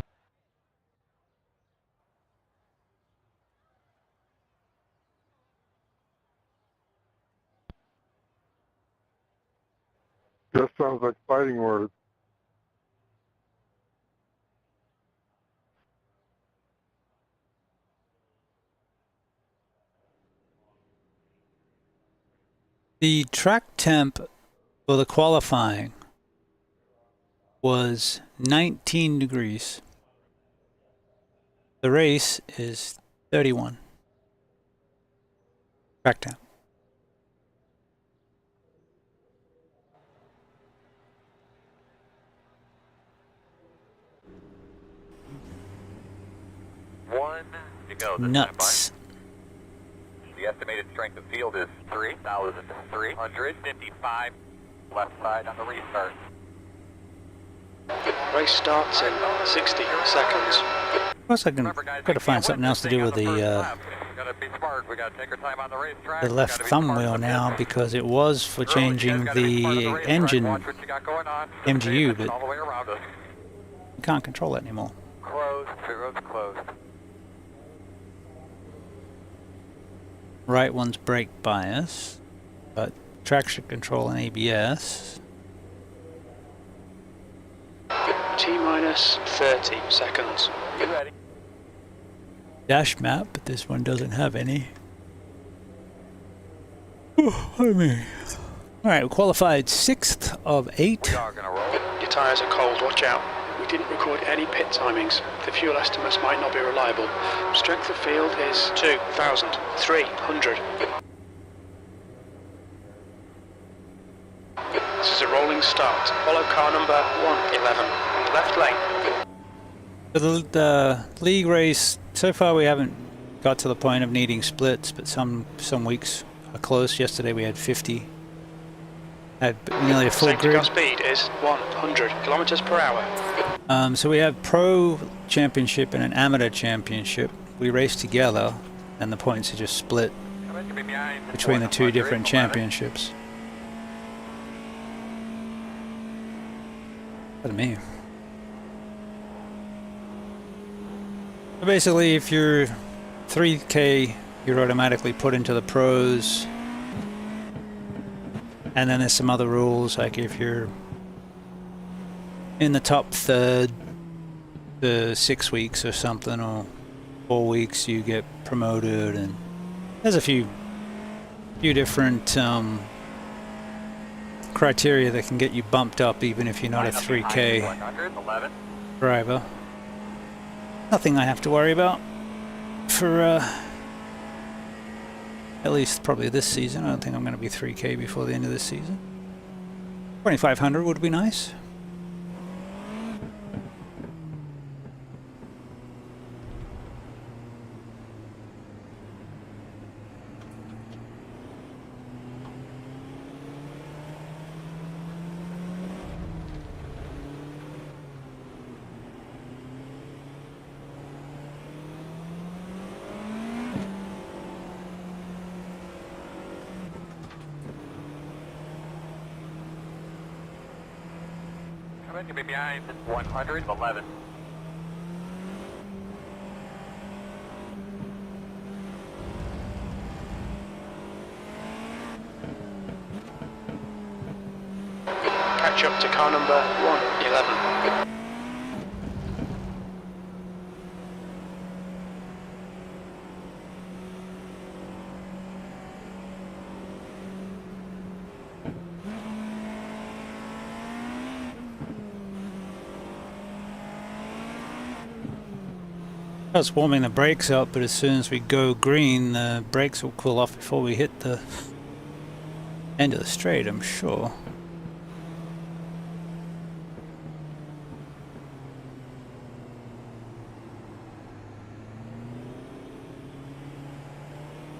Just sounds like fighting words. The track temp for the qualifying was 19 degrees. The race is 31. Track temp. One to go. Nuts. The estimated strength of field is 3,355. Left side on the restart. Race starts in 60 seconds. Of course, got to find something else to do with the left thumb wheel now, because it was for changing the engine MGU, but you can't control it anymore. Closed. Pit road's closed. Right one's brake bias, but traction control and ABS. T-minus 30 seconds. You ready? Dash map, but this one doesn't have any. Alright, we qualified 6th of 8. We are gonna roll. Your tyres are cold, watch out. We didn't record any pit timings. The fuel estimates might not be reliable. Strength of field is 2,300. This is a rolling start. Follow car number 111 on the left lane. For the league race, so far we haven't got to the point of needing splits, but some weeks are close. Yesterday we had 50. Had nearly a full Safety car grid. speed is 100 kilometers per hour. So we have pro championship and an amateur championship. We race together, and the points are just split between the two different championships. What do you mean? So basically, if you're 3K, you're automatically put into the pros. And then there's some other rules, like if you're in the top third for 6 weeks or something, or 4 weeks, you get promoted. And there's a few different criteria that can get you bumped up, even if you're not a 3K driver. Nothing I have to worry about for at least probably this season. I don't think I'm going to be 3K before the end of this season. 2,500 would be nice. To be behind 111. Catch up to car number 111. I was warming the brakes up, but as soon as we go green, the brakes will cool off before we hit the end of the straight, I'm sure.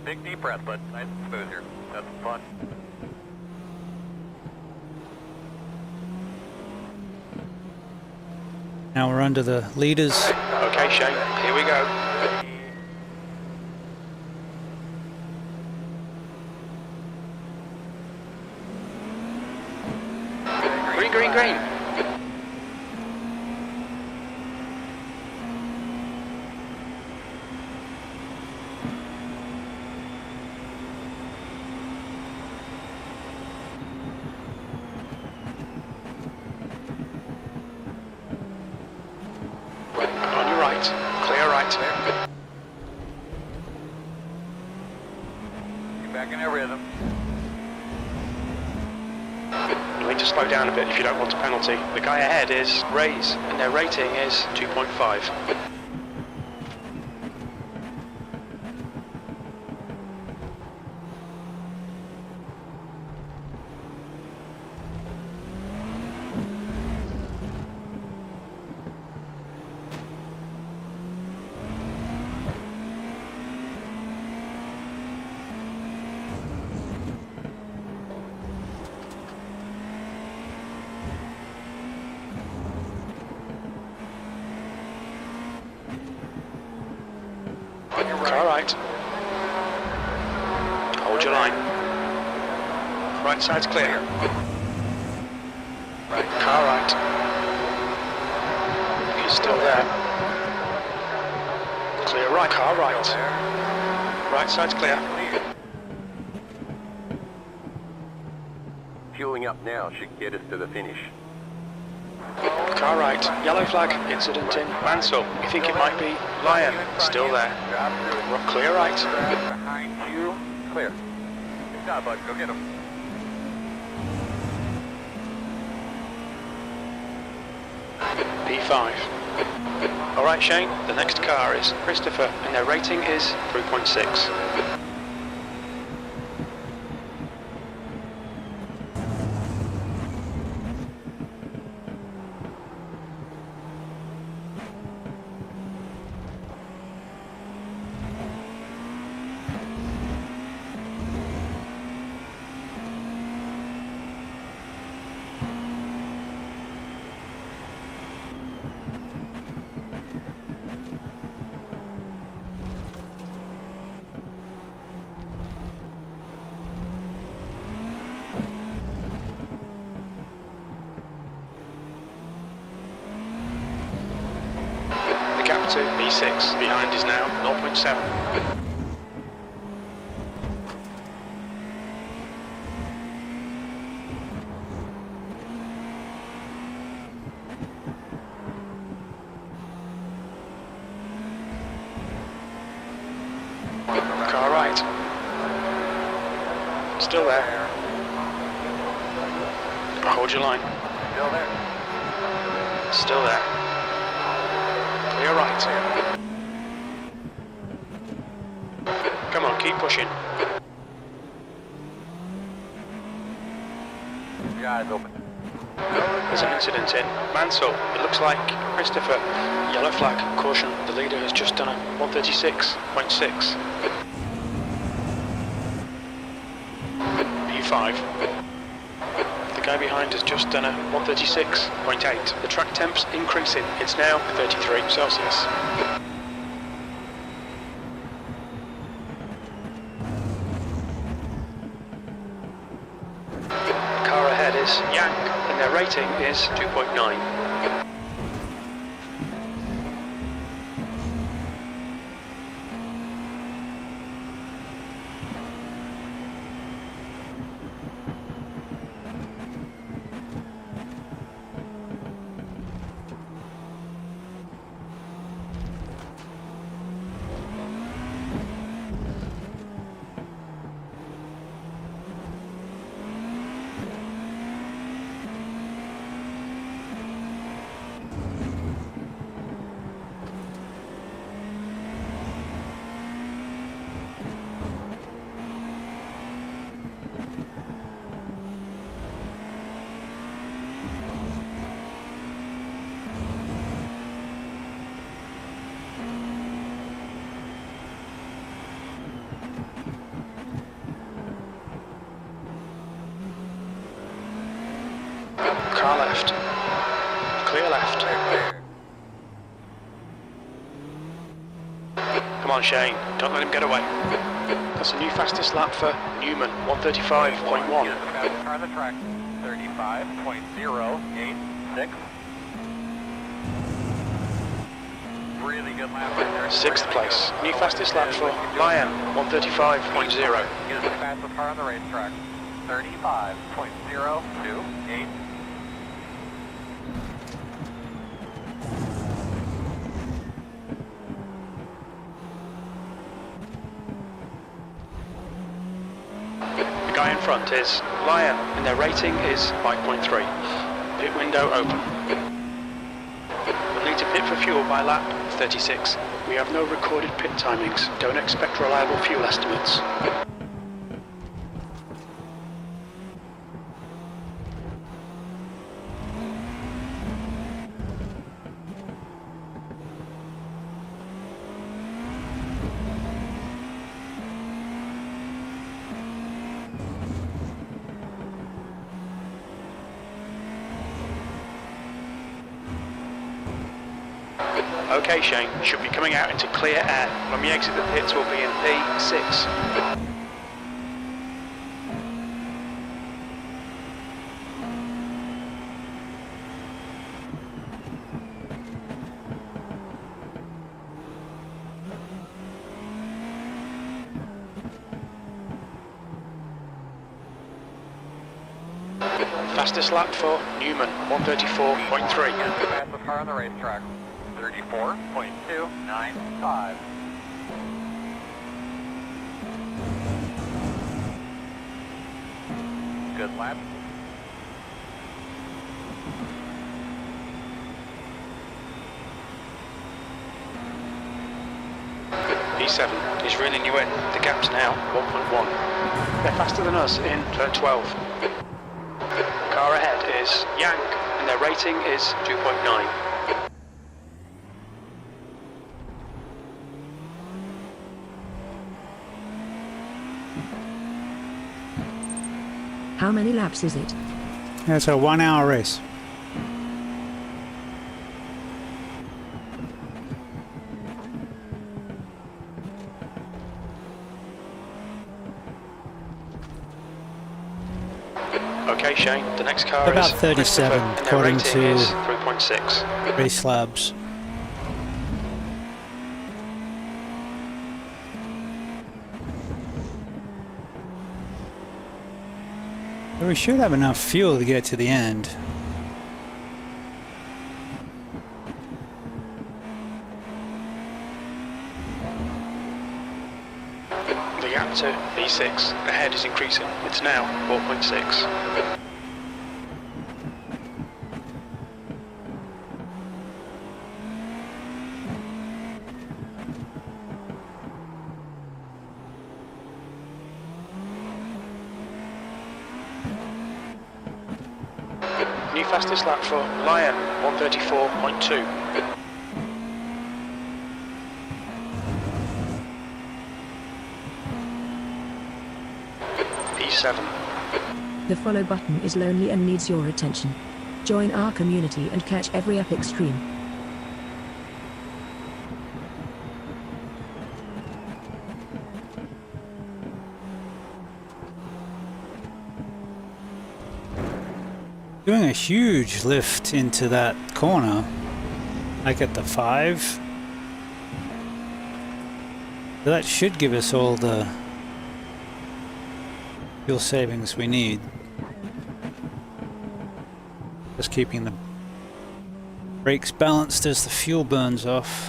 Big deep breath, but nice and smooth here. That's fun. Now we're under the leaders. Okay, Shane, here we go. Green Green, green, green. On your right. Clear right. Get back in their rhythm. You need to slow down a bit if you don't want a penalty. The guy ahead is Rays, and their rating is 2.5. Car right. Hold your line. Right side's clear. Right, car right. He's still there. Clear right, car right. Right side's clear. Fueling up now should get us to the finish. Car right. Yellow flag. Incident in Mansell. You think it might be Lion? Still there. Clear right. Behind you. Clear. Good job, bud. Go get him. P5. Alright Shane, the next car is Christopher and their rating is 3.6. Gap to B6, behind is now 0.7. Car right. Still there. Hold your line. Still there. Still there. Clear right. Come on, keep pushing. Your eyes open. There's an incident in Mansell. It looks like Christopher. Yellow flag. Caution. The leader has just done a 136.6. P5. The guy behind has just done a 136.8. The track temp's increasing. It's now 33 Celsius. Car ahead is Yang, and their rating is 2.9. Car left. Clear left. Come on Shane, don't let him get away. That's a new fastest lap for Newman, 135.1. Car on the track. 30 35.086. Really good lap right there. Sixth place. New fastest lap for Lion, 135.0. Is the fastest car on the racetrack. 35.028. The guy in front is Lion, and their rating is 5.3. Pit window open. We'll need to pit for fuel by lap 36. We have no recorded pit timings. Don't expect reliable fuel estimates. Okay, Shane, should be coming out into clear air. When we exit the pits, we'll be in P6. Fastest lap for Newman, 134.3. Fastest car on the racetrack. 34.295. Good lap. P7 is reeling you in. The gap's now 1.1. They're faster than us in turn 12. Car ahead is Yang, and their rating is 2.9. How many laps is it? It's a 1 hour race. Okay, Shane, the next car About is 37 and their according rating to is 3.6. Race Labs. We should have enough fuel to get to the end. The gap to P6 ahead is increasing. It's now 4.6. New fastest lap for Lion, 134.2. P7. The follow button is lonely and needs your attention. Join our community and catch every epic stream. Doing a huge lift into that corner, like at the 5. So that should give us all the fuel savings we need. Just keeping the brakes balanced as the fuel burns off.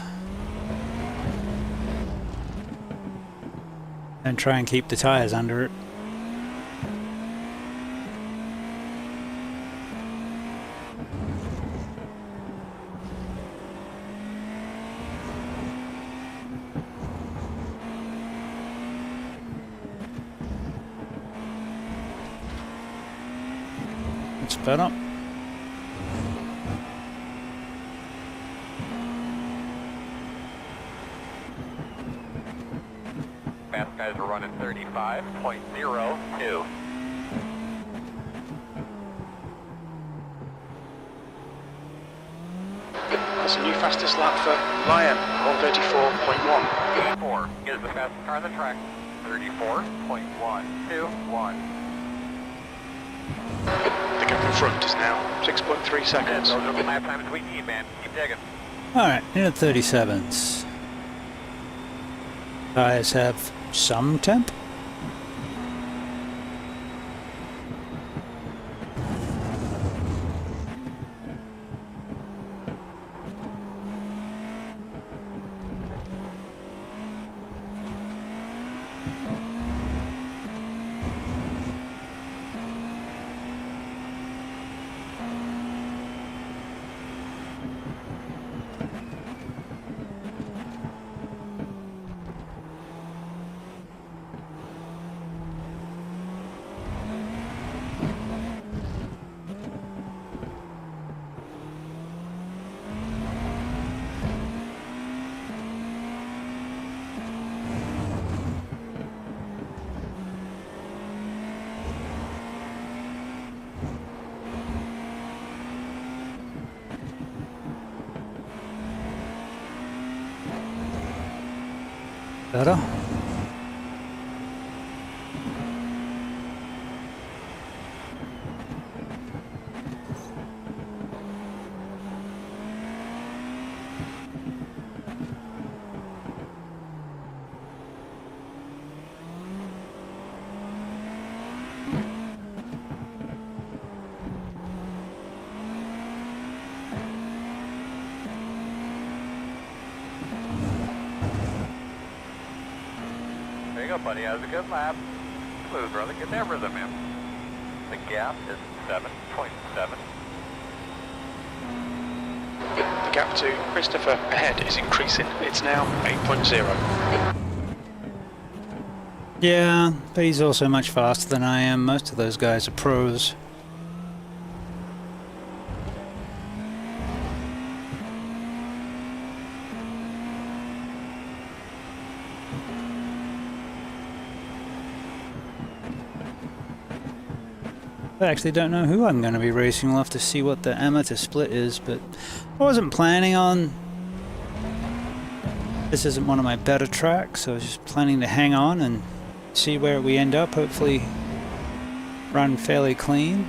And try and keep the tires under it. Better. Fast guys are running 35.02. That's a new fastest lap for Lion, 134.1. P4 is the fastest car on the track. 34.121. The gap in front is now 6.3 seconds. Those are the lap times we need, man. Keep digging. Alright, in at 37s. Tires have some temp. Better. There you go, buddy. That was a good lap. Smooth, brother. Get that rhythm in. The gap is 7.7. The gap to Christopher ahead is increasing. It's now 8.0. Yeah, but he's also much faster than I am. Most of those guys are pros. I actually don't know who I'm going to be racing. We'll have to see what the amateur split is, but I wasn't planning on... This isn't one of my better tracks, so I was just planning to hang on and see where we end up. Hopefully run fairly clean.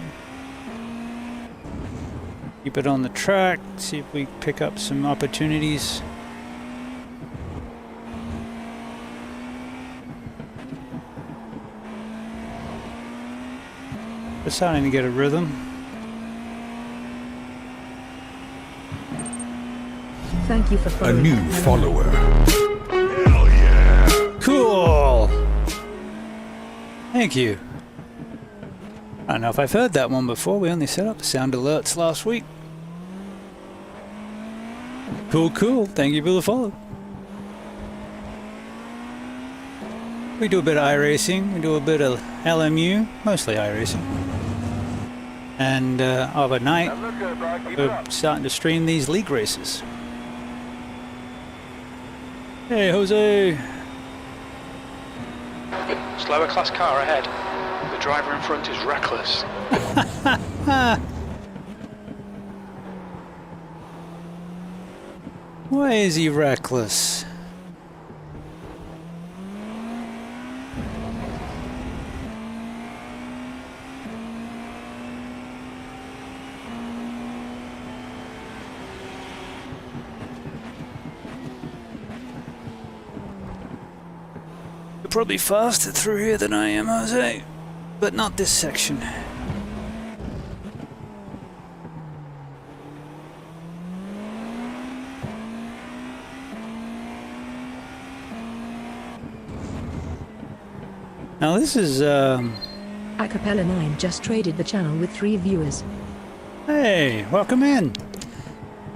Keep it on the track, see if we pick up some opportunities. We're starting to get a rhythm. Thank you for A following. new follower. Hell yeah! Cool! Thank you. I don't know if I've heard that one before. We only set up the sound alerts last week. Cool, cool. Thank you for the follow. We do a bit of iRacing. We do a bit of LMU. Mostly iRacing. And overnight, we're starting to stream these league races. Hey, Jose! Slower class car ahead. The driver in front is reckless. Why is he reckless? You're probably faster through here than I am, Jose. But not this section. Now this is, Acapella 9 just traded the channel with 3 viewers. Hey, welcome in.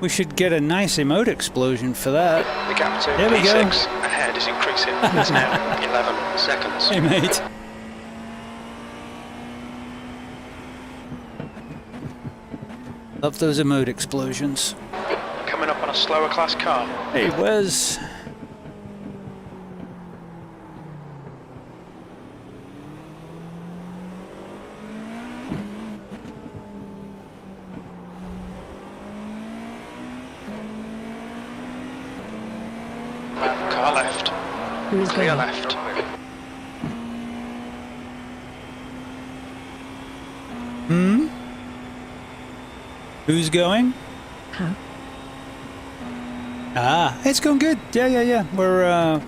We should get a nice emote explosion for that. The gap to There we go. P6 ahead is increasing. It's now 11 seconds. Hey, mate. Love those emote explosions. Coming up on a slower class car. Hey, Wes. Car left. Who is Clear going? left. Who's going? How? Ah, it's going good. Yeah. We're,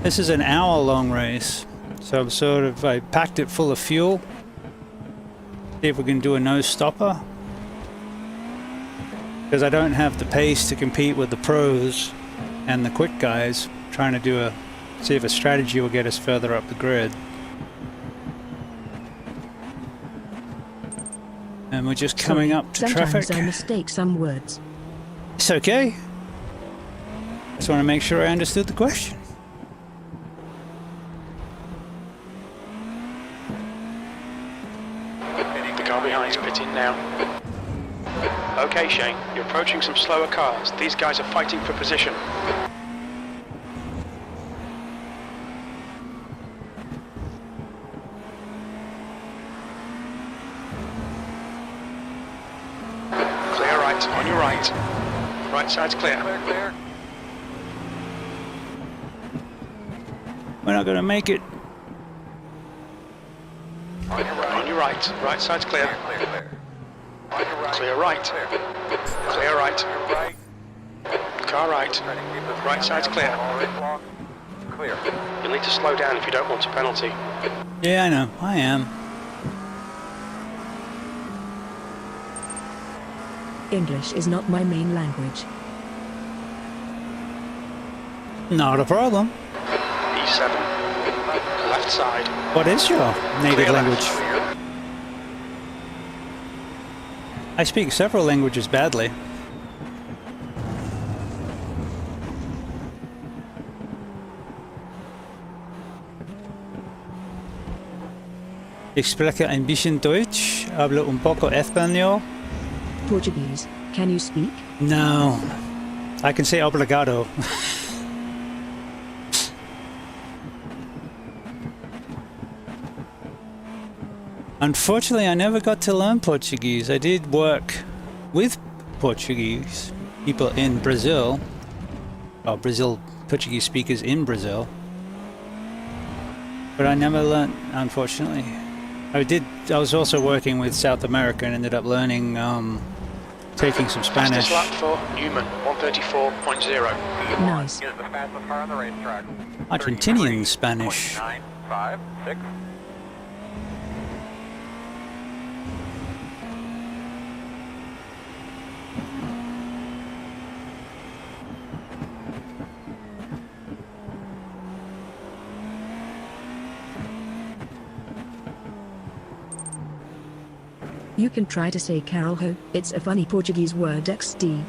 this is an hour-long race. So I'm sort of, I packed it full of fuel. See if we can do a no-stopper. Because I don't have the pace to compete with the pros and the quick guys. Trying to do see if a strategy will get us further up the grid. And we're just coming up to traffic. Sometimes I mistake some words. It's okay. Just want to make sure I understood the question. The car behind is pitting now. Okay, Shane, you're approaching some slower cars. These guys are fighting for position. Clear right, on your right. Right side's clear. Clear. We're not going to make it. On your right. Right side's clear. Clear. On your right. Clear right. Clear right. Right. Car right. Trying to keep this Right side's clear. all right, long. Clear. You'll need to slow down if you don't want a penalty. Yeah, I know. I am. English is not my main language. Not a problem. E7. Left side. What is your native Clear language? left. I speak several languages badly. Ich spreche ein bisschen Deutsch, hablo un poco español. Portuguese. Can you speak? No, I can say obrigado. Unfortunately, I never got to learn Portuguese. I did work with Portuguese people in Brazil, or Portuguese speakers in Brazil, but I never learned, unfortunately. I was also working with South America and ended up learning, taking some Spanish. Fastest lap for Newman, 134.0. Nice. Is the fastest car on the racetrack. Argentinian Spanish. 956. You can try to say Carolho, it's a funny Portuguese word XD.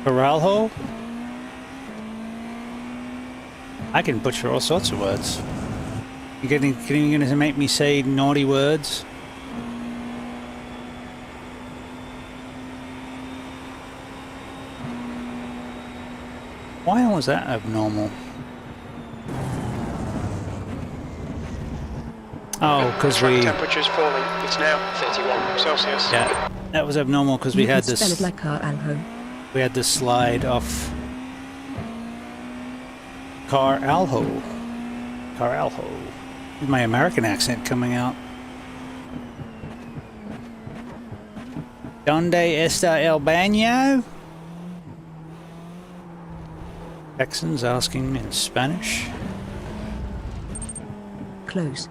Caralho? I can butcher all sorts of words. You're going to make me say naughty words? Why was that abnormal? Oh, because we... Temperature's falling. It's now 31 Celsius. Yeah, that was abnormal because we had this... Spell it like Caralho. We had this slide off... Caralho. Caralho. My American accent coming out. Donde está el baño? Texans asking in Spanish. Close.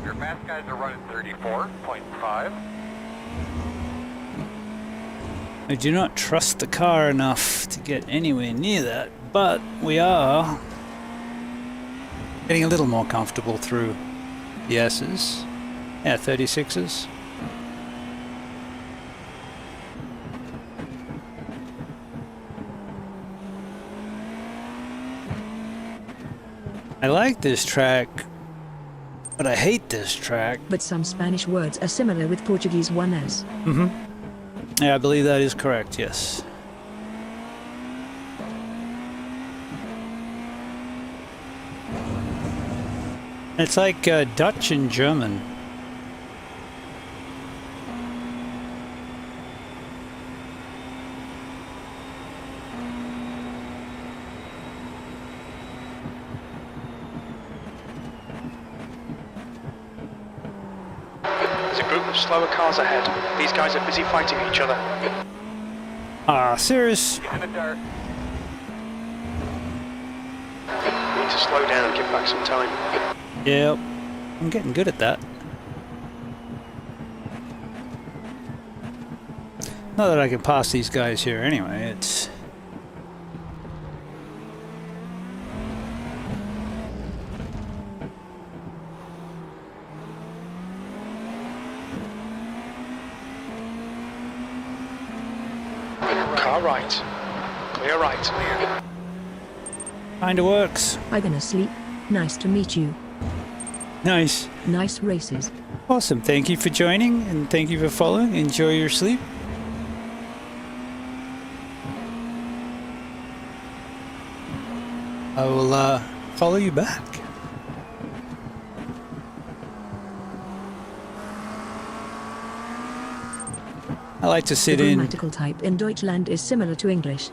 Your fast guys are running 34.5. I do not trust the car enough to get anywhere near that, but we are getting a little more comfortable through the S's. Yeah, 36s. I like this track, but I hate this track. But some Spanish words are similar with Portuguese 1s. Mm-hmm. Yeah, I believe that is correct, yes. It's like Dutch and German. Group of slower cars ahead. These guys are busy fighting each other. Ah, serious? He's in the dirt. Need to slow down and give back some time. Yep. I'm getting good at that. Not that I can pass these guys here anyway, it's... Car right. Clear right. Clear. Kinda works. I'm gonna sleep. Nice to meet you. Nice. Nice races. Awesome. Thank you for joining and thank you for following. Enjoy your sleep. I will follow you back. I like to sit The in. grammatical type in Deutschland is similar to English.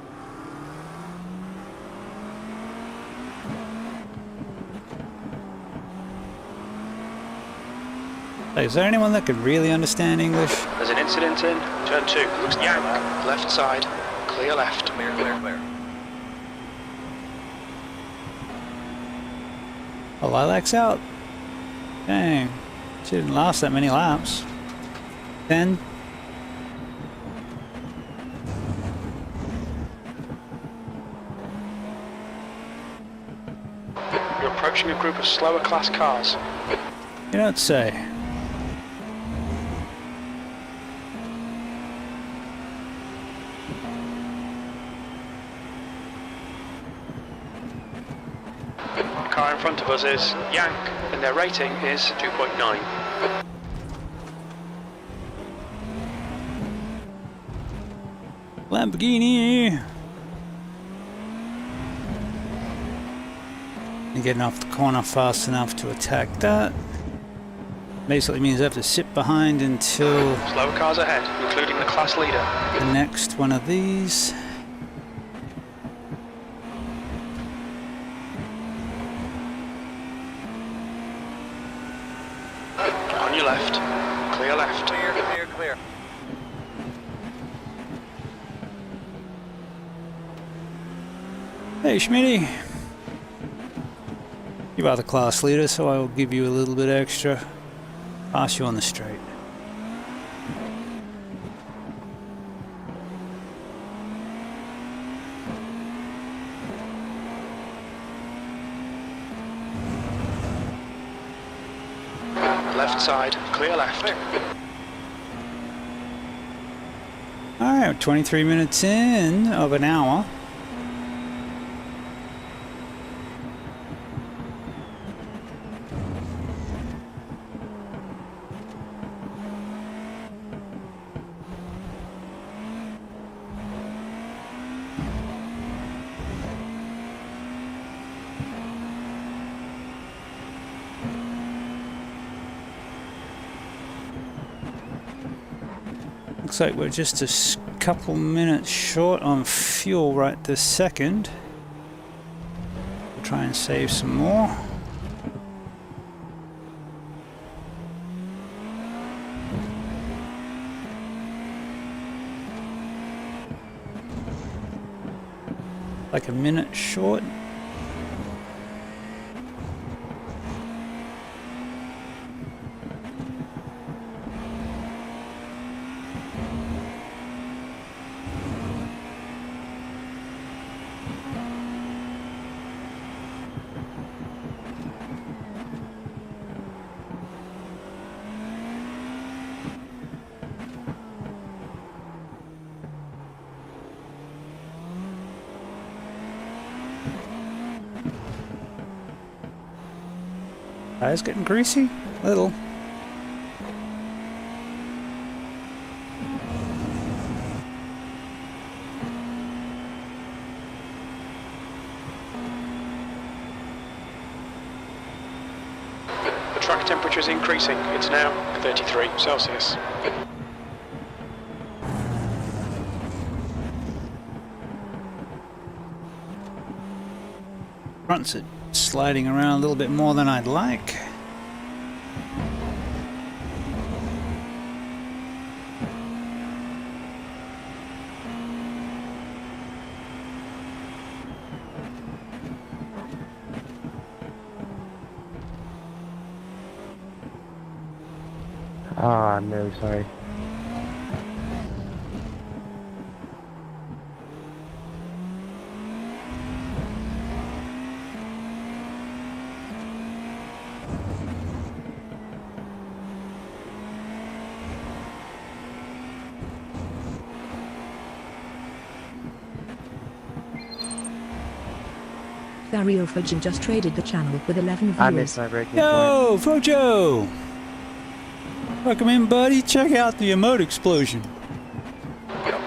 Like, is there anyone that could really understand English? There's an incident in turn 2. Looks yank. Left side. Clear left. Clear, clear, clear. Oh, Lilac's out. Dang. She didn't last that many laps. 10. You're approaching a group of slower class cars. You don't say. Car in front of us is yank, and their rating is 2.9. Lamborghini! And getting off the corner fast enough to attack that. Basically means I have to sit behind until Slower cars ahead, including the class leader. the next one of these. On your left. Clear left. Clear, clear, clear. Hey Schmitty! You are the class leader, so I will give you a little bit extra. Pass you on the straight. Left side. Clear left. Alright, 23 minutes in of an hour. Looks like we're just a couple minutes short on fuel right this second. We'll try and save some more. Like a minute short. Tires getting greasy? Little. The track temperature is increasing. It's now 33 Celsius. Front's it sliding around a little bit more than I'd like. Oh, I'm really sorry. Dario Fujin just traded the channel with 11 I viewers. missed my breaking point. Yo, Fojo! Welcome in, buddy. Check out the emote explosion.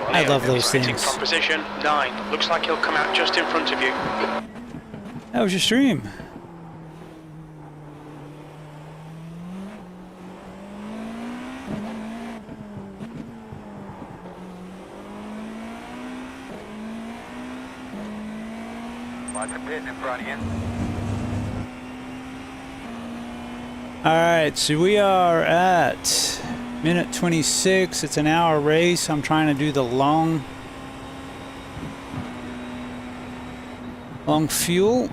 I love those Rating things. from position 9. Looks like he'll come out just in front of you. How was your stream? Watch the pit in front of you. Alright, so we are at minute 26. It's an hour race. I'm trying to do the long fuel.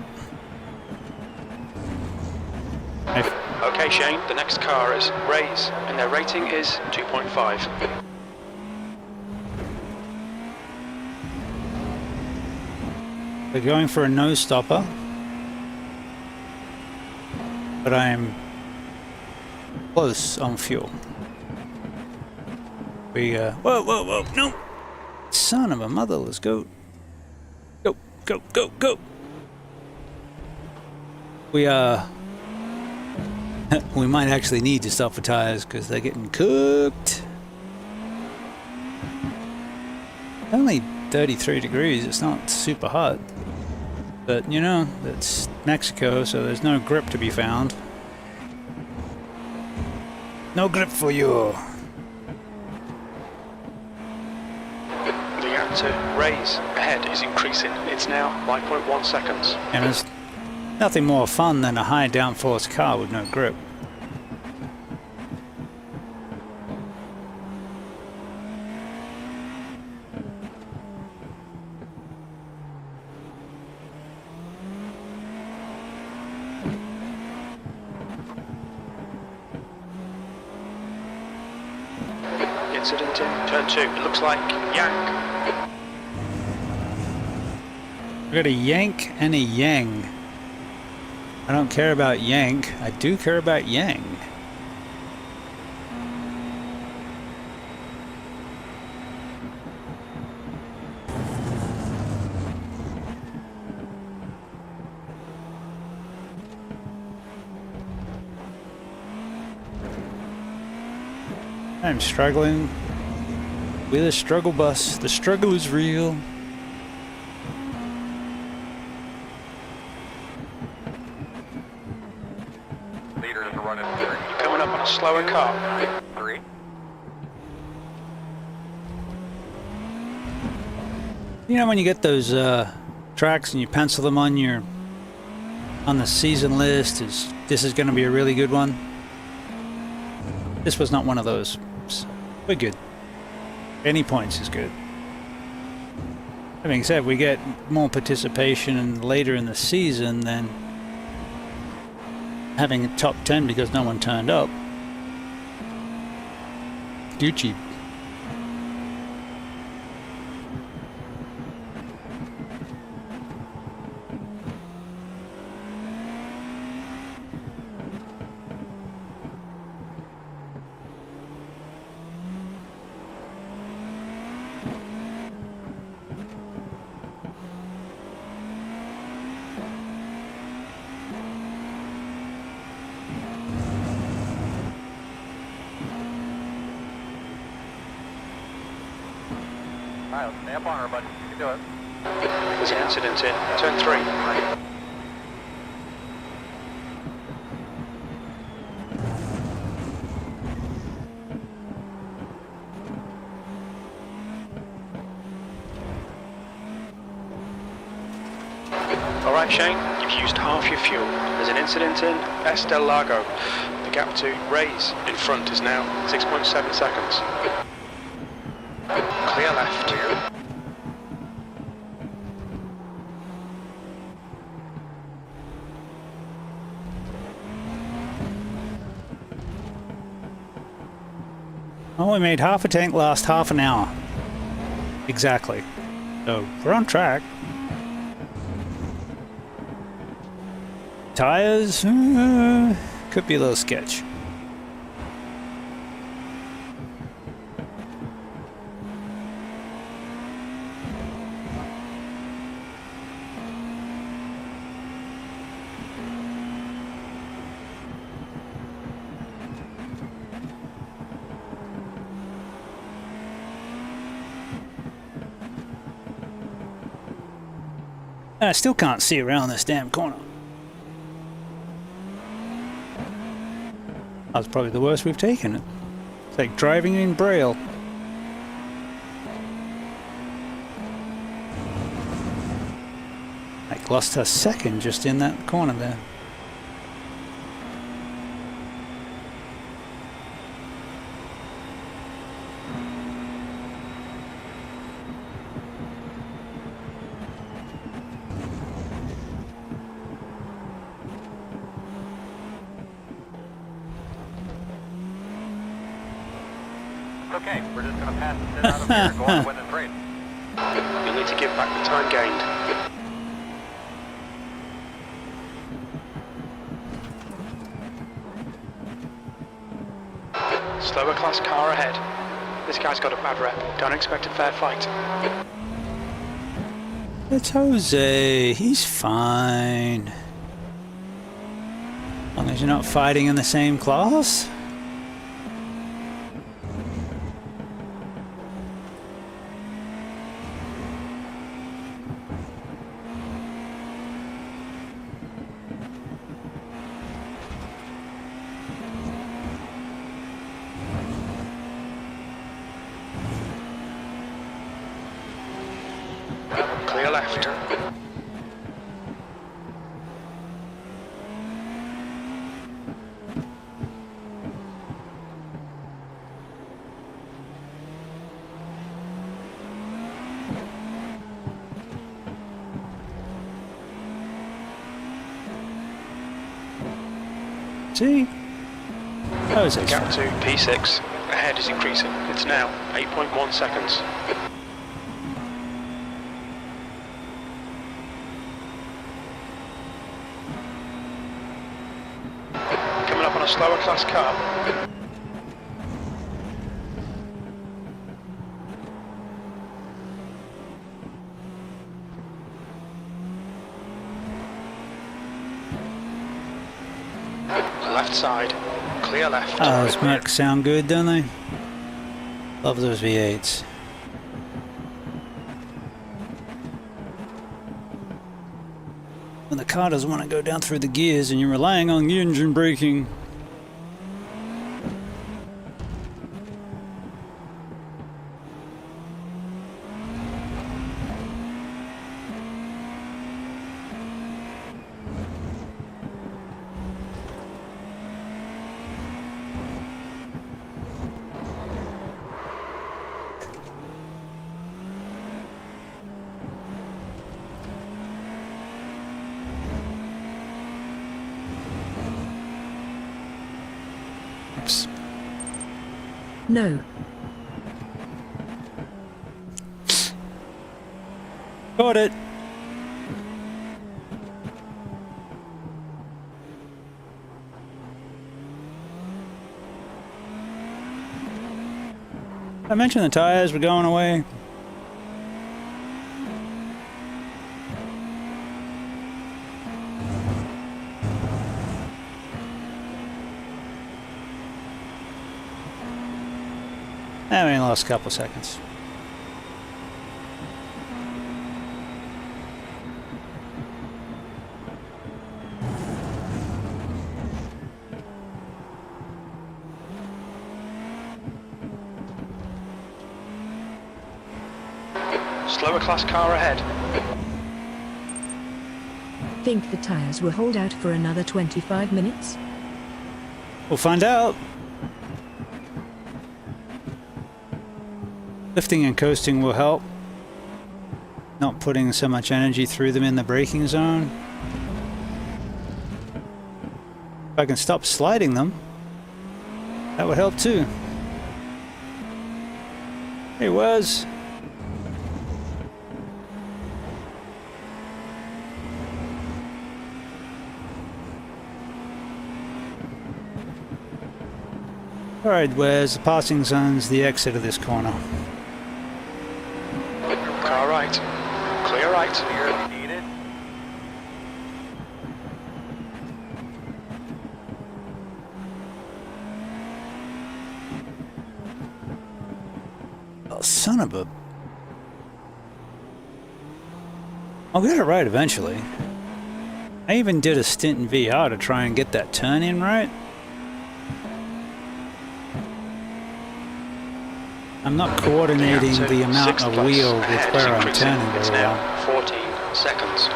Okay, Shane, the next car is Ray's, and their rating is 2.5. We're going for a no stopper, but I am close on fuel. Whoa, no! Son of a mother, let's go. Go. We might actually need to stop for tires because they're getting cooked. Only 33 degrees, it's not super hot. But, you know, it's Mexico, so there's no grip to be found. No grip for you. The gap to Ray's ahead is increasing. It's now 5.1 seconds. And there's nothing more fun than a high downforce car with no grip. Incident in turn 2. It looks like Yank. We got a yank and a yang. I don't care about yank. I do care about yang. I'm struggling with a struggle bus. The struggle is real. Leaders are running 3. Coming up on a slower car. 3. You know when you get those tracks and you pencil them on the season list, this is going to be a really good one. This was not one of those. So we're good. Any points is good. That being said, we get more participation later in the season than having a top 10 because no one turned up. Gucci. Alright, stay up on her, buddy. You can do it. There's an incident in turn 3. Alright, Shane, you've used half your fuel. There's an incident in S del Lago. The gap to Ray's in front is now 6.7 seconds. Clear left. Well, we made half a tank last half an hour. Exactly. So we're on track. Tires could be a little sketch. I still can't see around this damn corner. That's probably the worst we've taken it. It's like driving in Braille. Like lost a second just in that corner there. Okay, we're just going to pass this out of here, go on to win this race. You'll need to give back the time gained. Slower class car ahead. This guy's got a bad rep. Don't expect a fair fight. It's Jose. He's fine. As long as you're not fighting in the same class. Clear left. See? Oh, is The it? gap to P6 ahead is increasing. It's now 8.1 seconds. Coming up on a slower class car. Left side, clear left. Oh, those Mercs sound good, don't they? Love those V8s. When the car doesn't want to go down through the gears and you're relying on the engine braking. Oops. No. Got it. I mentioned the tires were going away. I only lost a couple seconds. Slower class car ahead. Think the tires will hold out for another 25 minutes? We'll find out. Lifting and coasting will help. Not putting so much energy through them in the braking zone. If I can stop sliding them, that would help too. Hey, Wes. Alright, Wes, the passing zone's the exit of this corner. Car right. Clear right. Clear if you need it. Oh, son of a... I'll get it right eventually. I even did a stint in VR to try and get that turn in right. I'm not coordinating the amount of wheel with where I'm turning It's very now well. 14 seconds.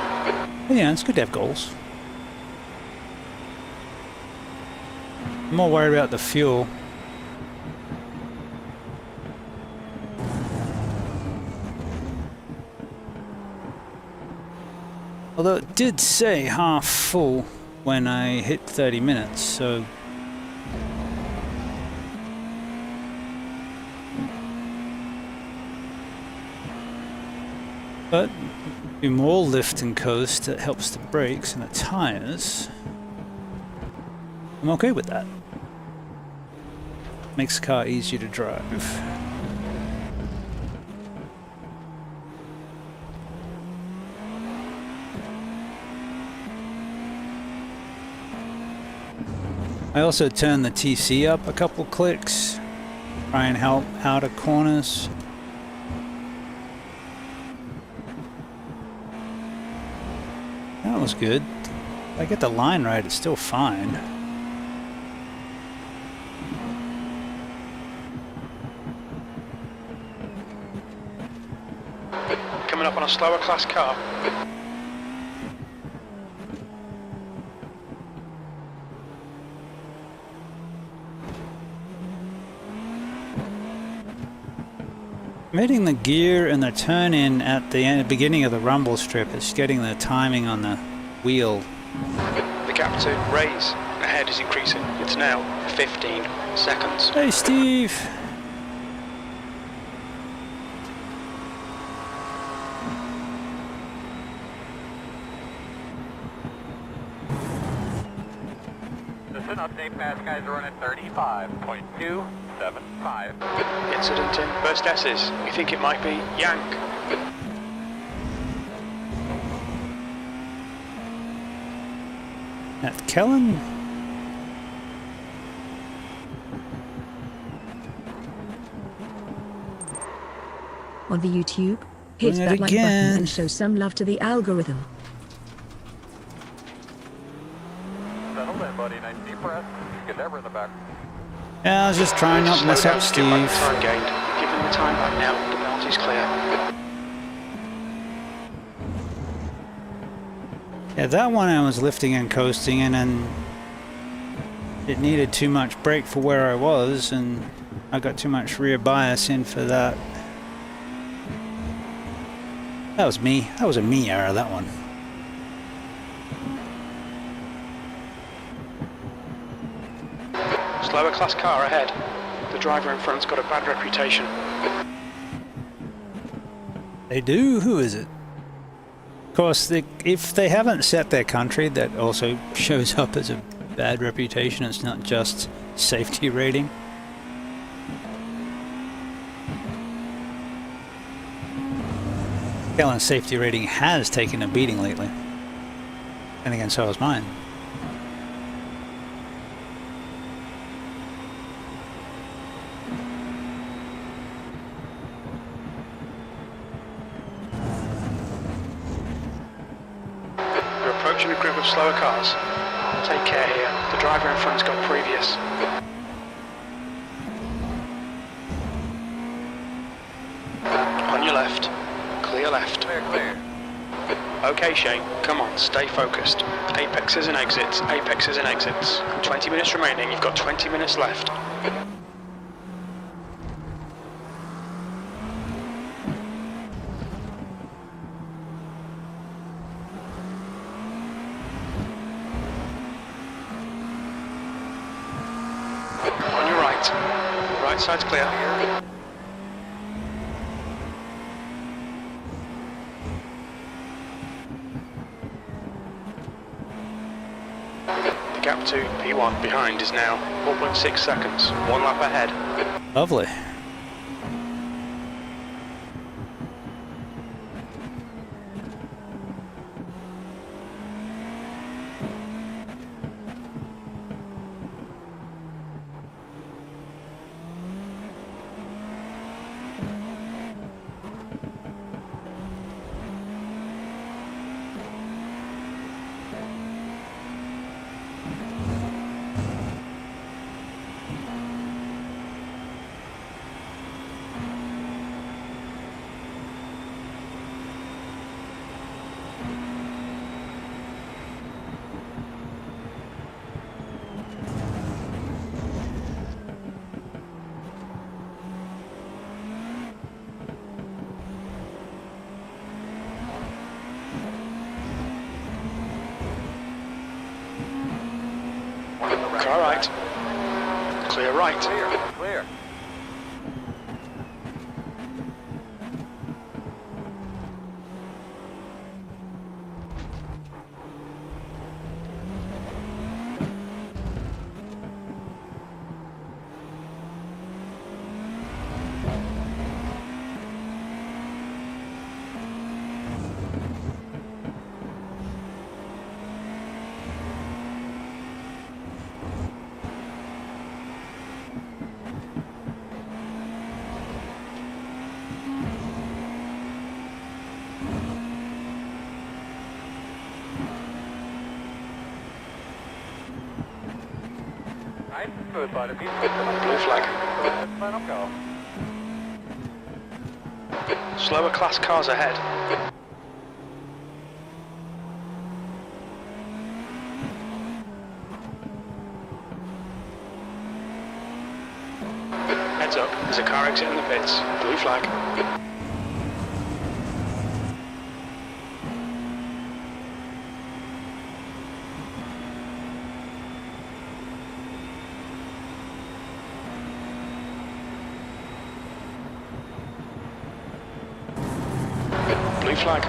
But yeah, it's good to have goals. I'm more worried about the fuel. Although it did say half full when I hit 30 minutes, so... But, do more lift and coast, that helps the brakes and the tires. I'm okay with that. Makes the car easier to drive. I also turned the TC up a couple clicks, try and help out of corners. That was good. If I get the line right, it's still fine. Coming up on a slower class car. I'm hitting the gear and the turn in at the beginning of the rumble strip. It's getting the timing on the wheel. The gap to raise ahead is increasing. It's now 15 seconds. Hey, Steve! Just an update, fast guys are running 35.275. Incident in burst S's. We think it might be Yank. At Kellen? On the YouTube, hit Doing it that like again. button and show some love to the algorithm. Settle in, buddy. Nice deep breath. Get that in the back. Yeah, I was just trying not to mess up Slow down, Steve. skip back the time gained. Give them the time back now. The penalty's clear. Yeah, that one I was lifting and coasting in, and it needed too much brake for where I was, and I got too much rear bias in for that. That was me. That was a me error, that one. Slower class car ahead. The driver in front's got a bad reputation. They do? Who is it? Of course, if they haven't set their country, that also shows up as a bad reputation. It's not just safety rating. Kellen's safety rating has taken a beating lately. And again, so has mine. You're approaching a group of slower cars. Take care here. The driver in front's got previous. On your left. Clear left. Clear, clear. Okay, Shane. Come on, stay focused. Apexes and exits. Apexes and exits. 20 minutes remaining. You've got 20 minutes left. On your right. Right side's clear. The gap to P1 behind is now 4.6 seconds, 1 lap ahead. Lovely. Car right. Clear right. Clear. Blue flag. Final go. Slower class cars ahead. Heads up, there's a car exiting the pits. Blue flag. Blue flag.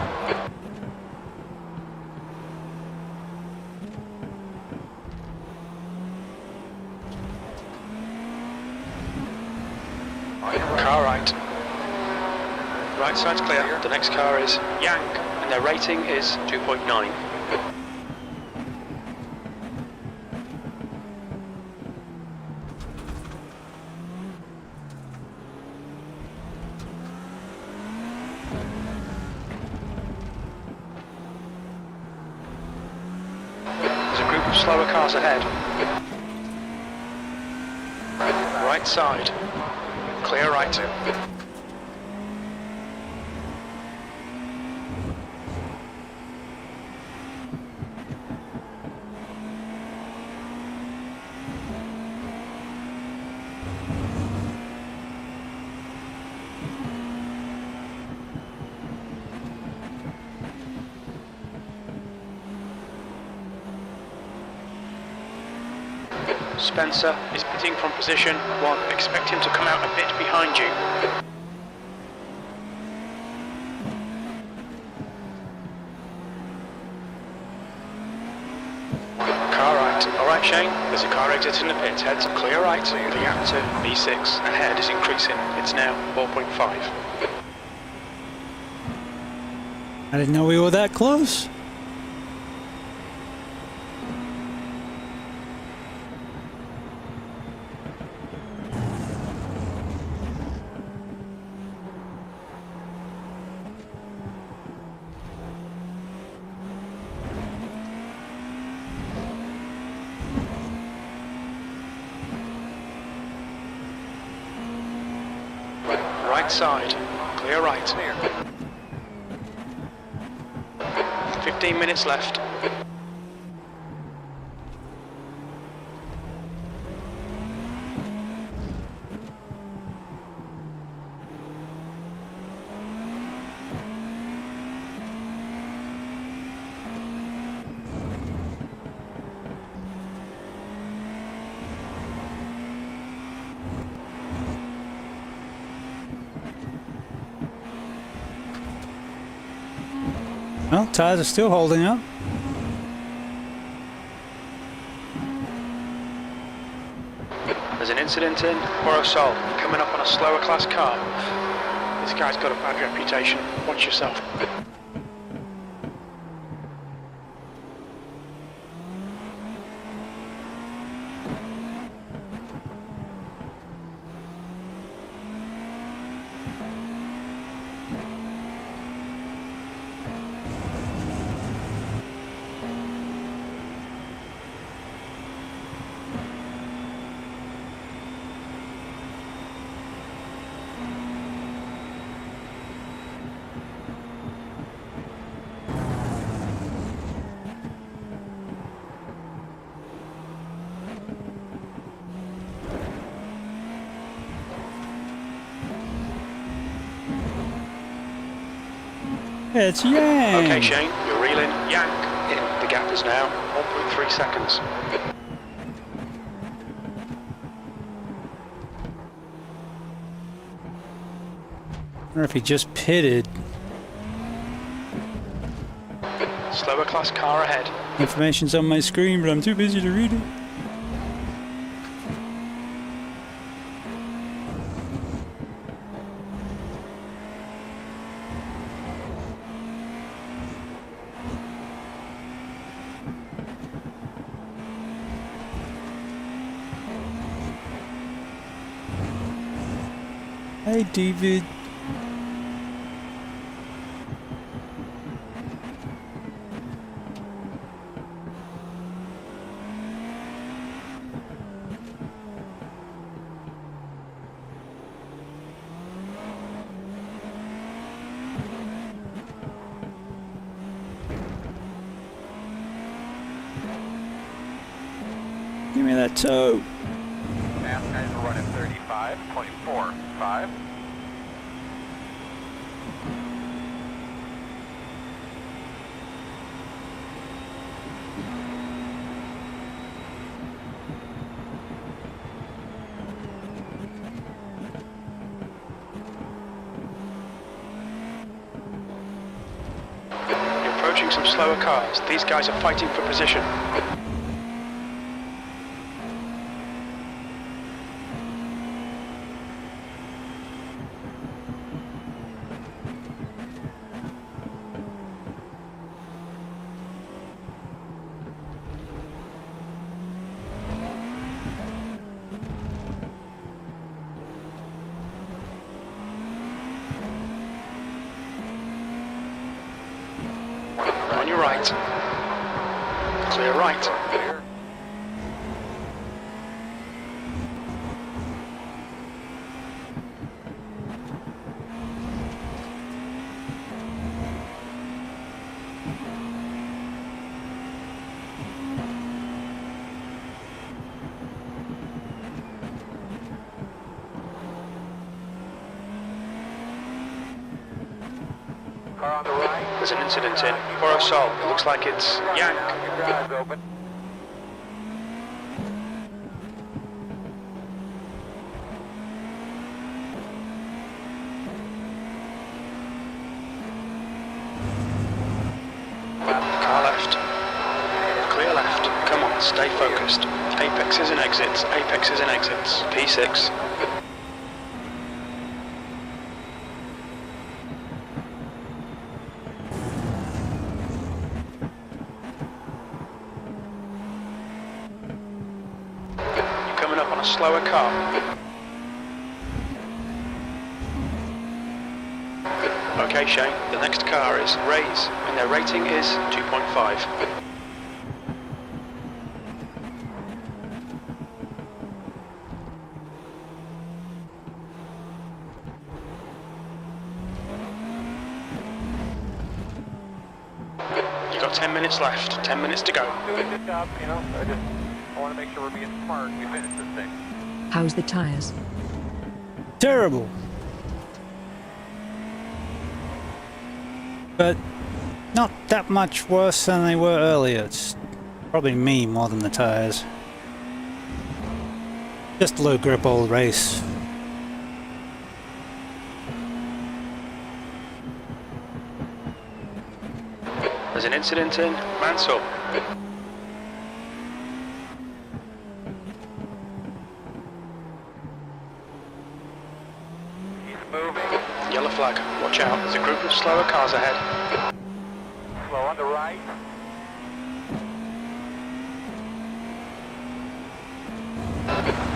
Car right. Right side's clear. The next car is Yang, and their rating is 2.9. Slower cars ahead. Right side. Clear right. Spencer is pitting from position 1. Expect him to come out a bit behind you. Car right. Alright Shane, there's a car exiting the pits. Heads clear right. The gap to B6 ahead is increasing. It's now 4.5. I didn't know we were that close. Right side, clear right. 15 minutes left. Well, tires are still holding up. incident in Borosol, coming up on a slower class car. This guy's got a bad reputation. Watch yourself. It's Yang! Okay, Shane, you're reeling. Yank in. The gap is now 1.3 seconds. I wonder if he just pitted. Slower class car ahead. Information's on my screen, but I'm too busy to read it. Hey, David. Give me that toe. Fast guys are running 35.45. You're approaching some slower cars. These guys are fighting for position. On your right. Clear right. Clear. Car on the right. There's an incident in Borosol. It looks like it's Yank. Your drive's open. Car left. Clear left. Come on, stay focused. Apexes and exits. Apexes and exits. P6. You're coming up on a slower car. Okay, Shane, the next car is Ray's, and their rating is 2.5. You've got 10 minutes left, 10 minutes to go. Doing a good job, you know. I want to make sure we're being smart and we finish this thing. How's the tires? Terrible. But not that much worse than they were earlier. It's probably me more than the tires. Just low grip old race. There's an incident in Mansell. Yellow flag. Watch out. There's a group of slower cars ahead. Slow on the right.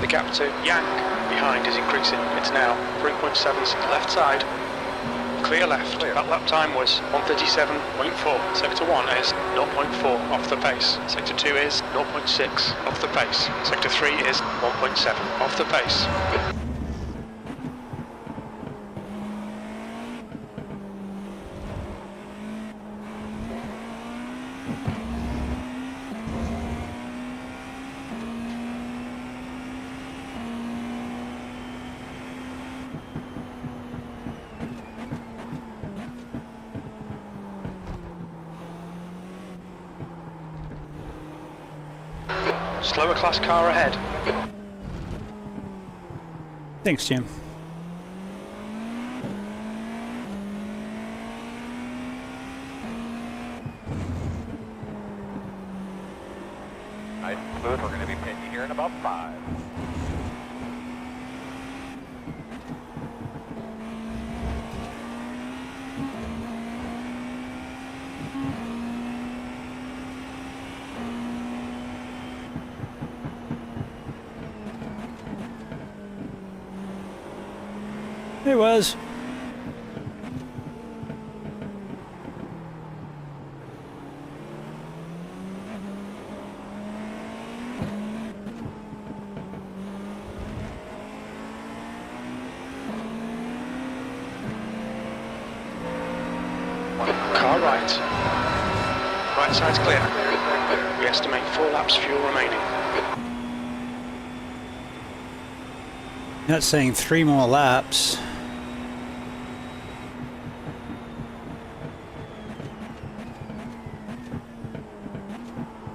The gap to Yang behind is increasing. It's now 3.7 left side. Clear left. That lap time was 1:37.4. Sector 1 is 0.4 off the pace. Sector 2 is 0.6 off the pace. Sector 3 is 1.7 off the pace. Slower class car ahead. Thanks, Jim. Nice and smooth. We're going to be pitching here in about 5. It was. Car right. Right side's clear. We estimate 4 laps fuel remaining. That's saying 3 more laps.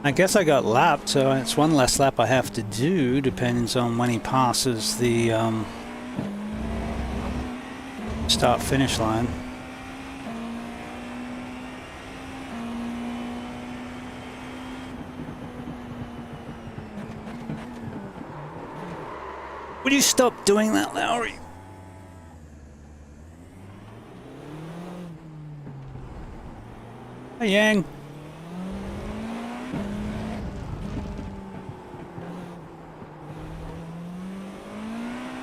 I guess I got lapped, so it's 1 less lap I have to do, depends on when he passes the start-finish line. Would you stop doing that, Lowry? Hey, Yang.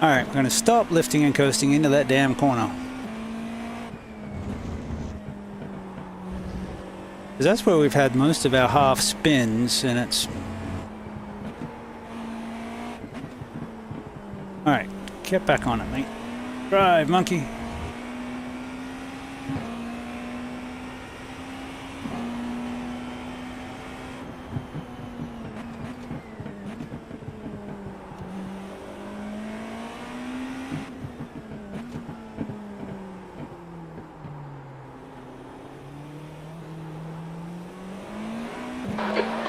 Alright, we're going to stop lifting and coasting into that damn corner. Because that's where we've had most of our half spins, and it's... Alright, get back on it, mate. Drive, monkey.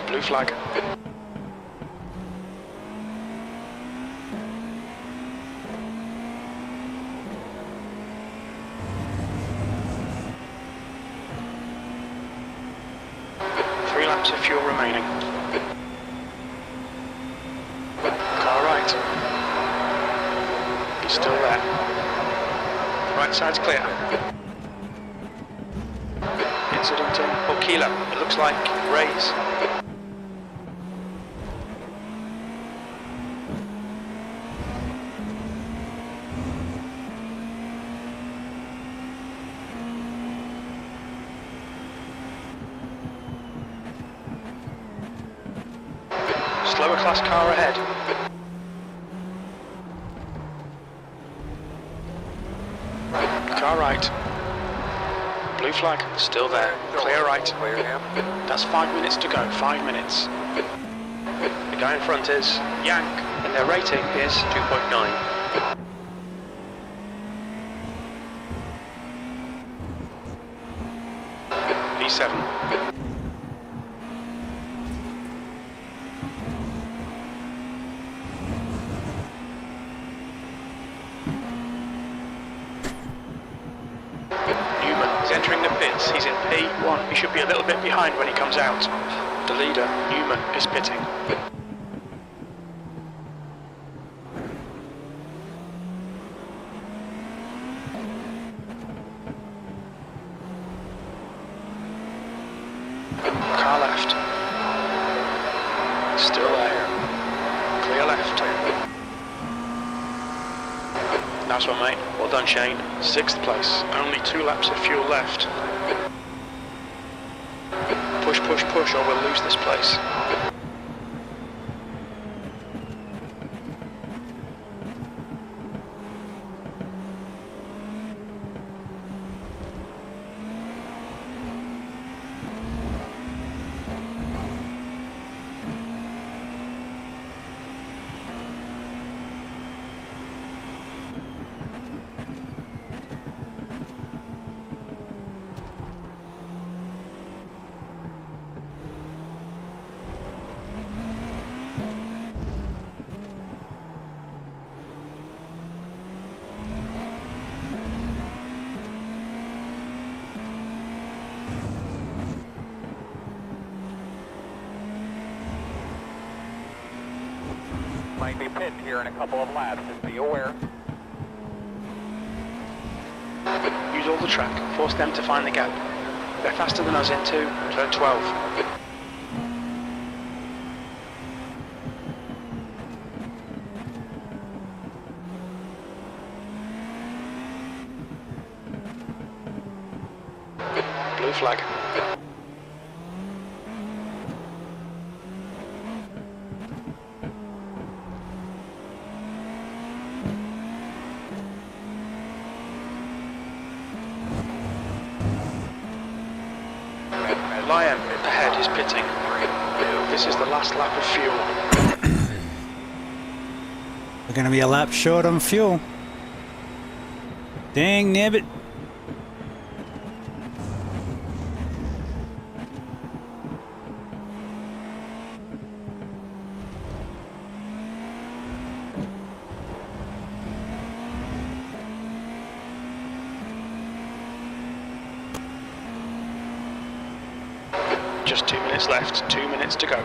Blue flag. Three laps of fuel remaining. Car right. He's still there. Right side's clear. Incident in Okila. It looks like Ray's. Slower class car ahead. Car right. Blue flag, still there. Clear right. That's 5 minutes to go, 5 minutes. The guy in front is Yang, and their rating is 2.9. P7. Entering the pits, he's in P1. He should be a little bit behind when he comes out. The leader, Newman, is pitting. Car left. Still there. Clear left. Nice one, mate. Well done, Shane. 6th place. Only 2 laps of fuel left. Push, push, push, or we'll lose this place. Might be pit here in a couple of laps, just be aware. Use all the track, force them to find the gap. They're faster than us in 2, turn 12. Blue flag. Lion ahead is pitting. This is the last lap of fuel. We're going to be a lap short on fuel. Dang nabbit. Just 2 minutes left, 2 minutes to go.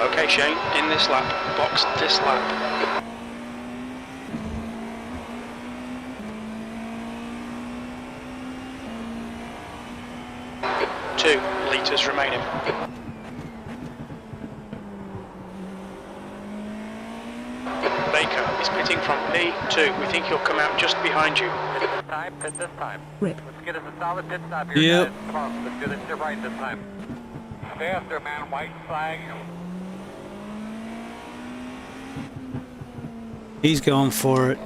Okay, Shane, in this lap, box this lap. Two litres remaining. Baker is pitting from P2. We think he'll come out just behind you. Pit this time, pit this time. Rip. Let's get us a solid pit stop here, Yep. guys. Come on, let's do this shit right this time. Faster, man, white flag. He's going for it.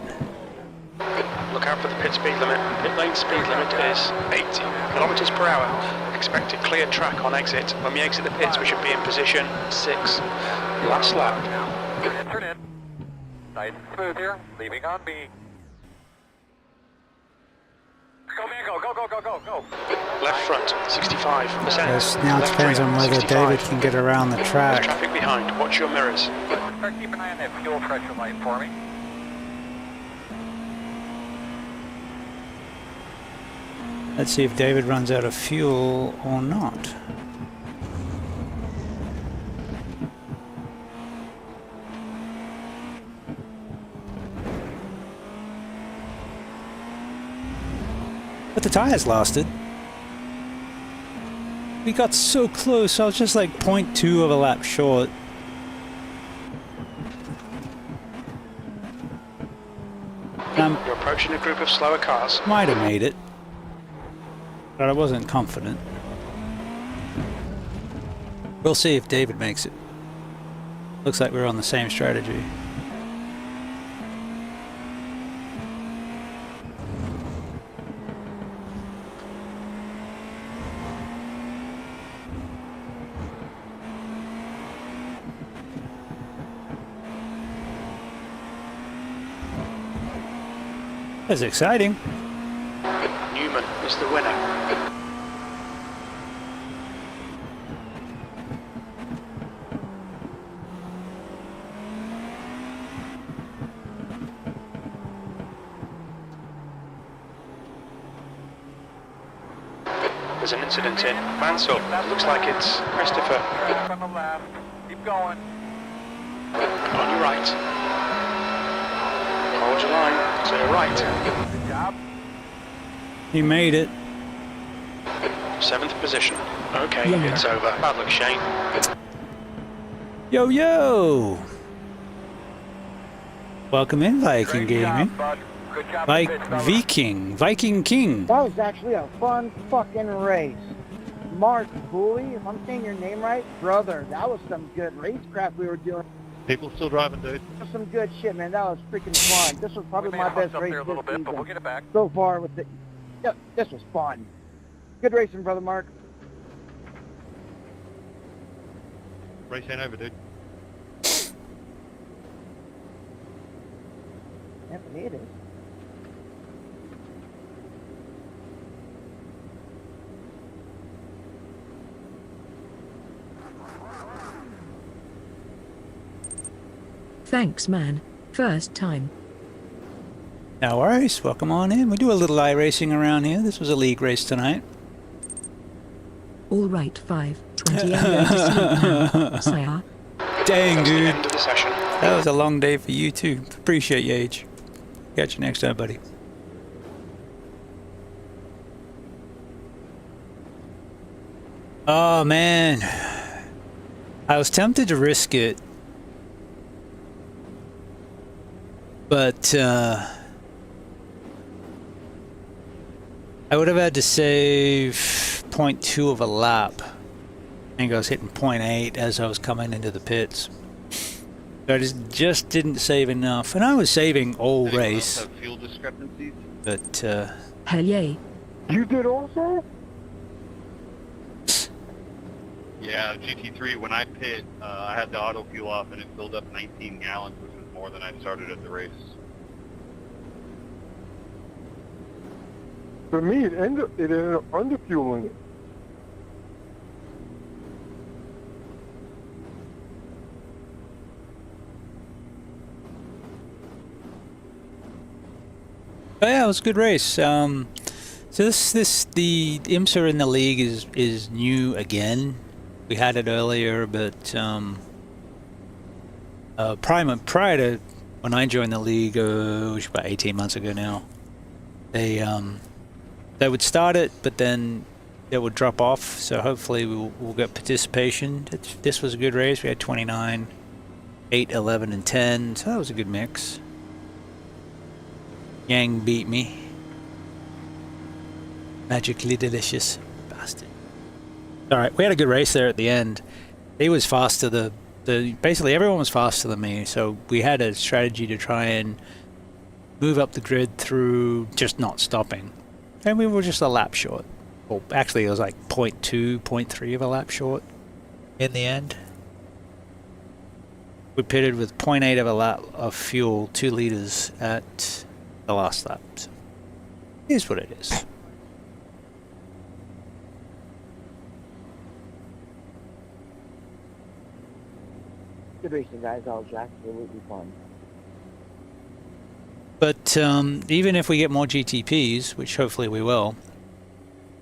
Look out for the pit speed limit. Pit lane speed limit is 80 kilometers per hour. Expect a clear track on exit. When we exit the pits, we should be in position 6. Last lap. Turn in. Nice and smooth here. Leaving on B. Go, man, go, go, go, go, go, go. Left front, 65%. Yes, now it Left depends rear, on whether 65. David can get around the There's track. traffic behind. Watch your mirrors. Start keeping an eye on that fuel pressure light for me. Let's see if David runs out of fuel or not. But the tires lasted. We got so close, I was just like 0.2 of a lap short. You're approaching a group of slower cars. Might have made it, but I wasn't confident. We'll see if David makes it. Looks like we're on the same strategy. That's exciting. Newman is the winner. There's an incident in Mansell. Looks like it's Christopher. From the left. Keep going. On your right. Hold your line. To your right. Good job. He made it. 7th position. Okay, Yeah. it's over. Bad luck, Shane. Yo, yo! Welcome in, Viking Great job, Gaming. bud. Good job. in pits, fella. Viking King. That was actually a fun fucking race. Mark Cooley, if I'm saying your name right, brother, that was some good racecraft we were doing. People still driving, dude. That was some good shit, man. That was freaking fun. This was probably We my may best have up race there a this little bit, but we'll season get it back. so far with the. Yep, this was fun. Good racing, brother Mark. Race ain't over, dude. Anthony, it is. Thanks, man. First time. No worries. Welcome on in. We do a little iRacing around here. This was a league race tonight. All right, 5:20 I'm going to sleep now. Sire. Dang, That's the dude. end of the session. That was a long day for you, too. Appreciate you, Age. Catch you next time, buddy. Oh, man. I was tempted to risk it. But, I would have had to save 0.2 of a lap. I think I was hitting 0.8 as I was coming into the pits. So I just didn't save enough. And I was saving all race. Have fuel discrepancies? But, Hell yeah. You did also? Yeah, GT3, when I pit, I had the auto fuel off and it filled up 19 gallons, which was more than I started at the race. For me, it ended up underfueling it. but yeah, it was a good race. So the IMSA in the league is new again. We had it earlier, but prior to when I joined the league, which was about 18 months ago now, they would start it, but then it would drop off. So hopefully we'll get participation. This was a good race. We had 29, 8, 11, and 10. So that was a good mix. Yang beat me. Magically delicious bastard. Alright, we had a good race there at the end. He was faster, basically everyone was faster than me, so we had a strategy to try and move up the grid through just not stopping. And we were just a lap short. Well, actually it was like 0.2, 0.3 of a lap short in the end. We pitted with 0.8 of a lap of fuel, 2 liters at the last lap. So here's what it is. Good racing, guys. All Jack. It will be fun. But even if we get more GTPs, which hopefully we will,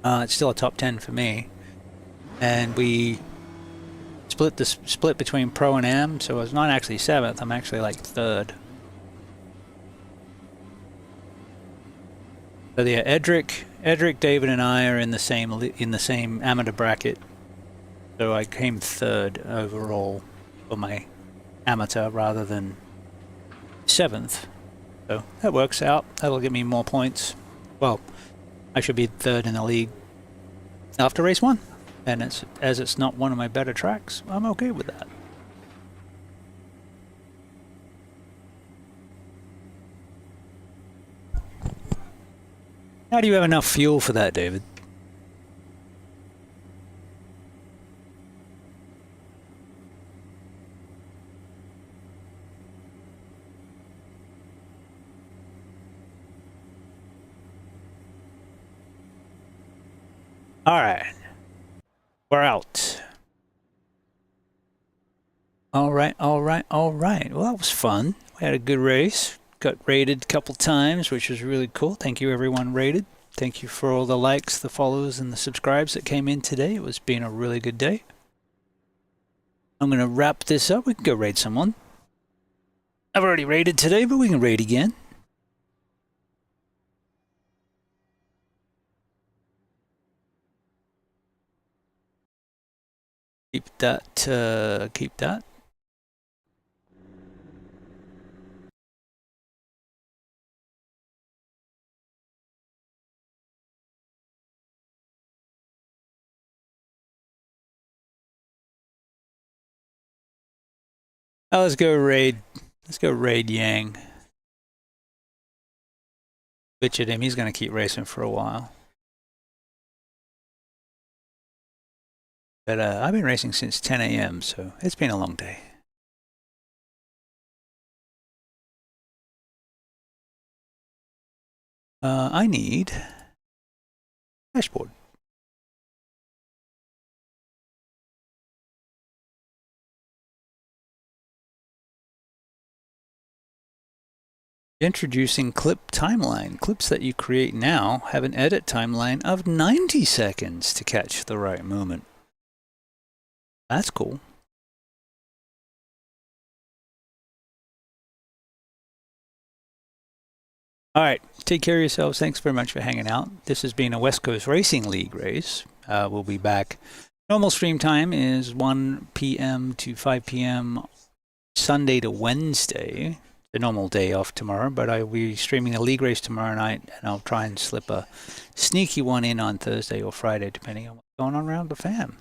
it's still a top 10 for me. And we split between Pro and Am, so it's not actually 7th. I'm actually like 3rd. So yeah, Edric, David, and I are in the same amateur bracket. So I came 3rd overall for my amateur rather than 7th. So that works out. That'll give me more points. Well, I should be 3rd in the league after race 1. And as it's not one of my better tracks, I'm okay with that. How do you have enough fuel for that, David? Alright. We're out. Alright. Well, that was fun. We had a good race. Got rated a couple times, which was really cool. Thank you, everyone rated. Thank you for all the likes, the follows, and the subscribes that came in today. It was been a really good day. I'm going to wrap this up. We can go raid someone. I've already raided today, but we can raid again. Keep that, keep that. Oh, let's go raid Yang. Bitch at him, he's going to keep racing for a while. But I've been racing since 10 a.m., so it's been a long day. I need dashboard. Introducing clip timeline. Clips that you create now have an edit timeline of 90 seconds to catch the right moment. That's cool. All right, take care of yourselves. Thanks very much for hanging out. This has been a West Coast Racing League race. We'll be back. Normal stream time is 1 p.m. to 5 p.m. Sunday to Wednesday. The normal day off tomorrow, but I will be streaming a league race tomorrow night, and I'll try and slip a sneaky one in on Thursday or Friday, depending on what's going on around the fam.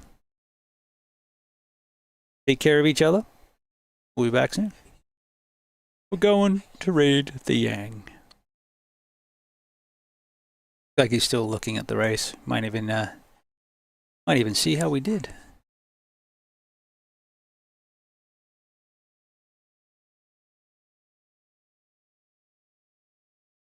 Take care of each other. We'll be back soon. We're going to raid the Yang. Looks like he's still looking at the race. Might even see how we did.